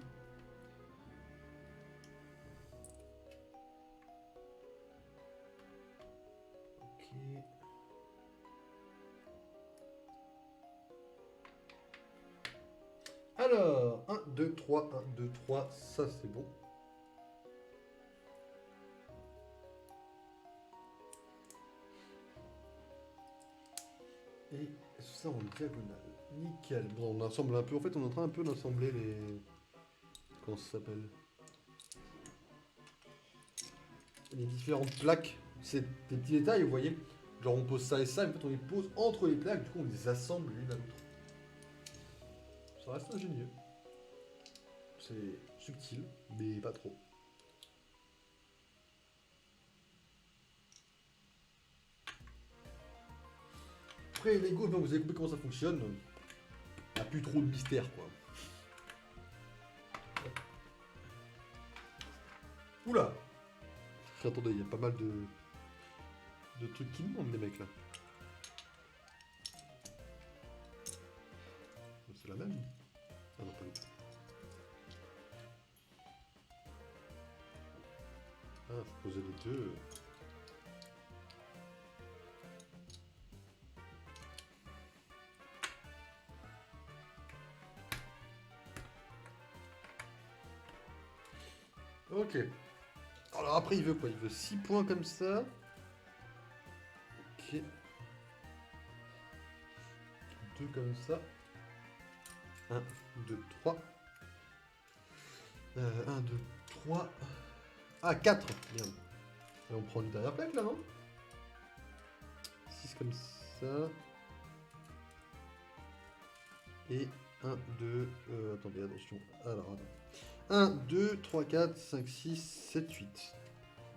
Alors, 1, 2, 3, 1, 2, 3, ça c'est bon. Et ça en diagonale. Nickel. Bon, on assemble un peu. En fait, on est en train un peu d'assembler les. Comment ça s'appelle? Les différentes plaques. C'est des petits détails, vous voyez. Genre, on pose ça et ça, et en fait, on les pose entre les plaques. Du coup, on les assemble l'une à l'autre. Ça reste ingénieux. C'est subtil, mais pas trop. Après, Lego, ben, vous avez compris comment ça fonctionne. Il n'y a plus trop de mystère, quoi. Oula! Attendez, il y a pas mal de trucs qui me demandent, les mecs, là. C'est la même? Ah non, pas du tout. Ah, faut poser les deux. Ok. Alors après, il veut quoi? Il veut 6 points comme ça. Ok. 2 comme ça. 1, 2, 3. 1, 2, 3. Ah, 4. Merde. Et on prend une dernière plaque là, non? 6 comme ça. Et 1, 2. Attendez, attention. Alors, attends. 1, 2, 3, 4, 5, 6, 7, 8.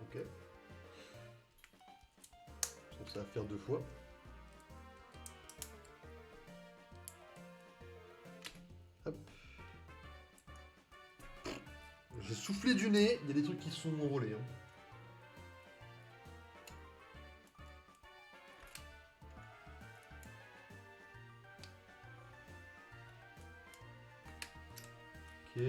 Ok. Donc ça va faire 2 fois. Hop. J'ai soufflé du nez, il y a des trucs qui sont envolés. Hein. Ok.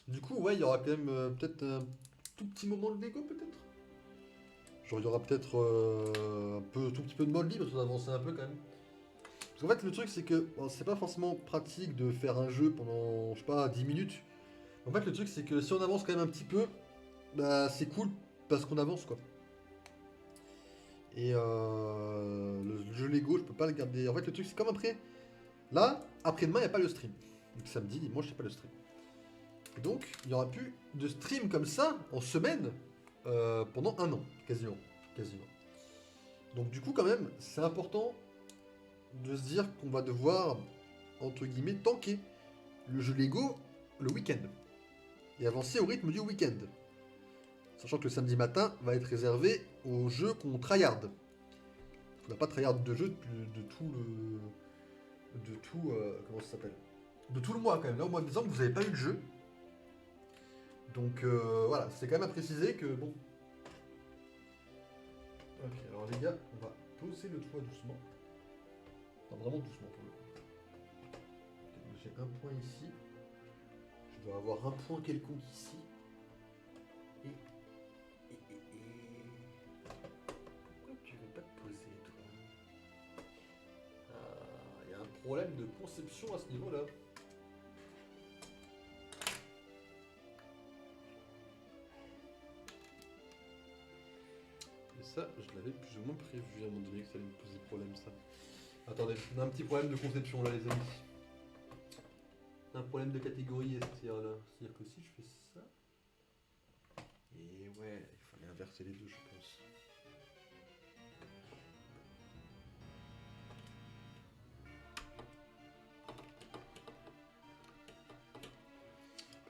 Du coup, ouais, il y aura quand même peut-être un tout petit moment de Lego, peut-être. Genre, il y aura peut-être un peu, tout petit peu de mode libre, parce qu'on avancer un peu quand même. Parce qu'en fait, le truc, c'est que bon, c'est pas forcément pratique de faire un jeu pendant, je sais pas, 10 minutes. En fait, le truc, c'est que si on avance quand même un petit peu, bah, c'est cool parce qu'on avance, quoi. Et le jeu Lego, je peux pas le garder. En fait, le truc, c'est comme après. Là, après-demain, il n'y a pas le stream. Donc samedi, dimanche, il n'y a pas le stream. Et donc, il n'y aura plus de stream comme ça, en semaine, pendant un an, quasiment. Quasiment. Donc du coup, quand même, c'est important de se dire qu'on va devoir, entre guillemets, tanker le jeu Lego le week-end. Et avancer au rythme du week-end. Sachant que le samedi matin va être réservé aux jeux qu'on tryhard. On n'a pas tryhard de jeu de tout le... De tout... comment ça s'appelle? De tout le mois, quand même. Là, au mois de décembre, vous n'avez pas eu le jeu. Donc voilà, c'est quand même à préciser que bon. Ok, alors les gars, on va poser le toit doucement. Enfin, vraiment doucement pour le coup. Ok, j'ai un point ici. Je dois avoir un point quelconque ici. Et. Pourquoi tu veux pas te poser, toi? Ah, il y a un problème de conception à ce niveau-là. Et ça, je l'avais plus ou moins prévu à un moment donné que ça allait me poser problème, ça. Attendez, on a un petit problème de conception là, les amis. Un problème de catégorie STR là. C'est-à-dire que si je fais ça. Et ouais, il fallait inverser les deux, je pense.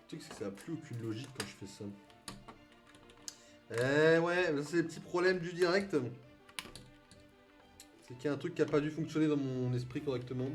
Tu sais que ça n'a plus aucune logique quand je fais ça. Eh ouais, c'est les petits problèmes du direct. C'est qu'il y a un truc qui n'a pas dû fonctionner dans mon esprit correctement.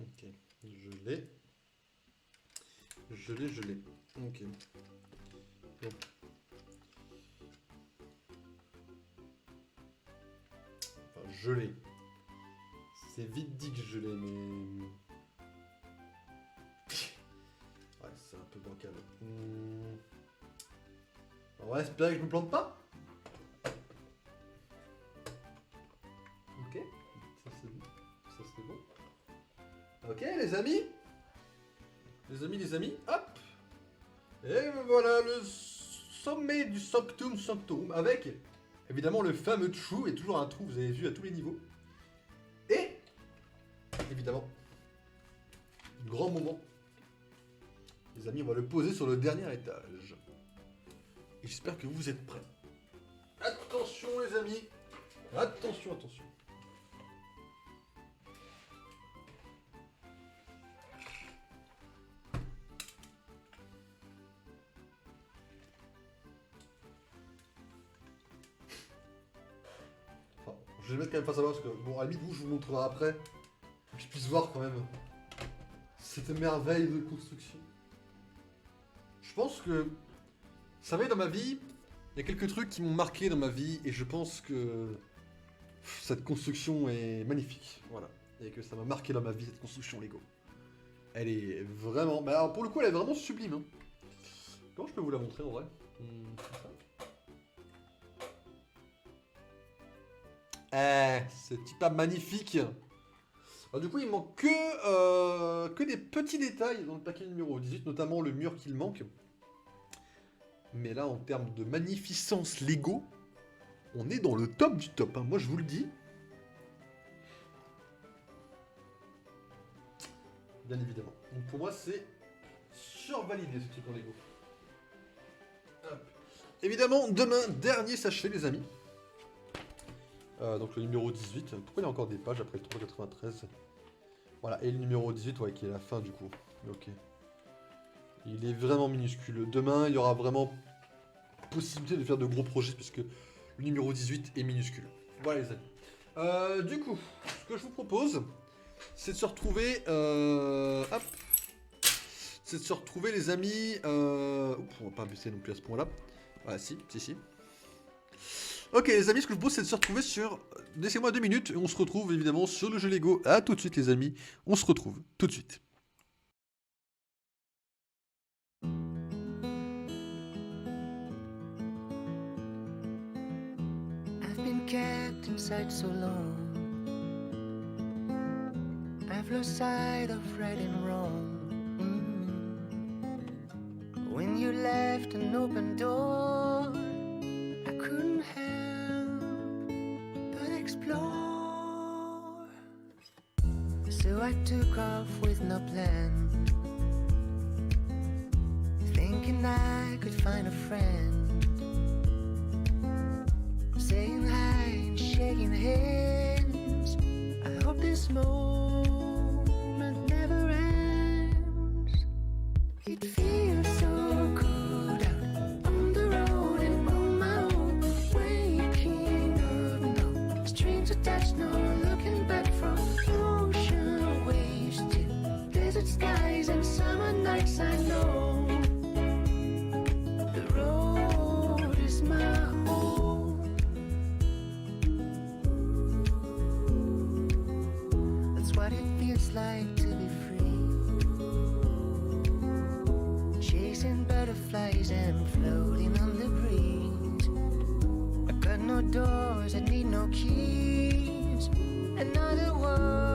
Ok, je l'ai. Je l'ai. Ok. Bon. Enfin, je l'ai. C'est vite dit que je l'ai, mais... Ouais, c'est un peu bancal. On va espérer que je me plante pas. Ok, ça c'est bon. Ok les amis, hop. Et voilà le sommet du Sanctum Sanctorum avec évidemment le fameux trou, et toujours un trou, vous avez vu à tous les niveaux. Et évidemment, grand moment. Les amis, on va le poser sur le dernier étage. Et j'espère que vous êtes prêts. Attention les amis. Attention. Enfin, je vais le mettre quand même face à moi parce que, bon, à la limite, je vous montrerai après. Pour que je puisse voir quand même cette merveille de construction. Je pense que, vous savez, dans ma vie, il y a quelques trucs qui m'ont marqué dans ma vie et je pense que cette construction est magnifique. Voilà. Et que ça m'a marqué dans ma vie, cette construction Lego. Elle est vraiment... Bah alors pour le coup, elle est vraiment sublime. Hein. Comment je peux vous la montrer en vrai c'est pas magnifique. Alors du coup, il manque que des petits détails dans le paquet numéro 18, notamment le mur qu'il manque. Mais là, en termes de magnificence Lego, on est dans le top du top. Hein. Moi, je vous le dis. Bien évidemment. Donc pour moi, c'est survalidé ce truc en Lego. Hop. Évidemment, demain, dernier sachet, les amis. Donc le numéro 18. Pourquoi il y a encore des pages après le 393 ? Voilà, et le numéro 18, ouais, qui est la fin du coup. Ok. Il est vraiment minuscule. Demain, il y aura vraiment possibilité de faire de gros projets parce que le numéro 18 est minuscule. Voilà les amis. Du coup, ce que je vous propose, c'est de se retrouver... hop. C'est de se retrouver les amis... Oups, on va pas baisser non plus à ce point-là. Voilà, si. Ok les amis, ce que je vous propose c'est de se retrouver sur... Laissez-moi 2 minutes et on se retrouve évidemment sur le jeu Lego. A tout de suite les amis, on se retrouve tout de suite. I've been kept inside so long. I've lost sight of right and wrong. When you left an open door, I couldn't help but explore. So I took off with no plan, thinking I could find a friend, saying hi and shaking hands. I hope this moment never ends. It feels so good out on the road and on my own, waking up, no strings attached, no looking back, from ocean waves to desert skies and summer nights. I know the road is my home. That's what it feels like to be free, chasing butterflies and floating on the breeze. I got no doors, I need no keys. Another word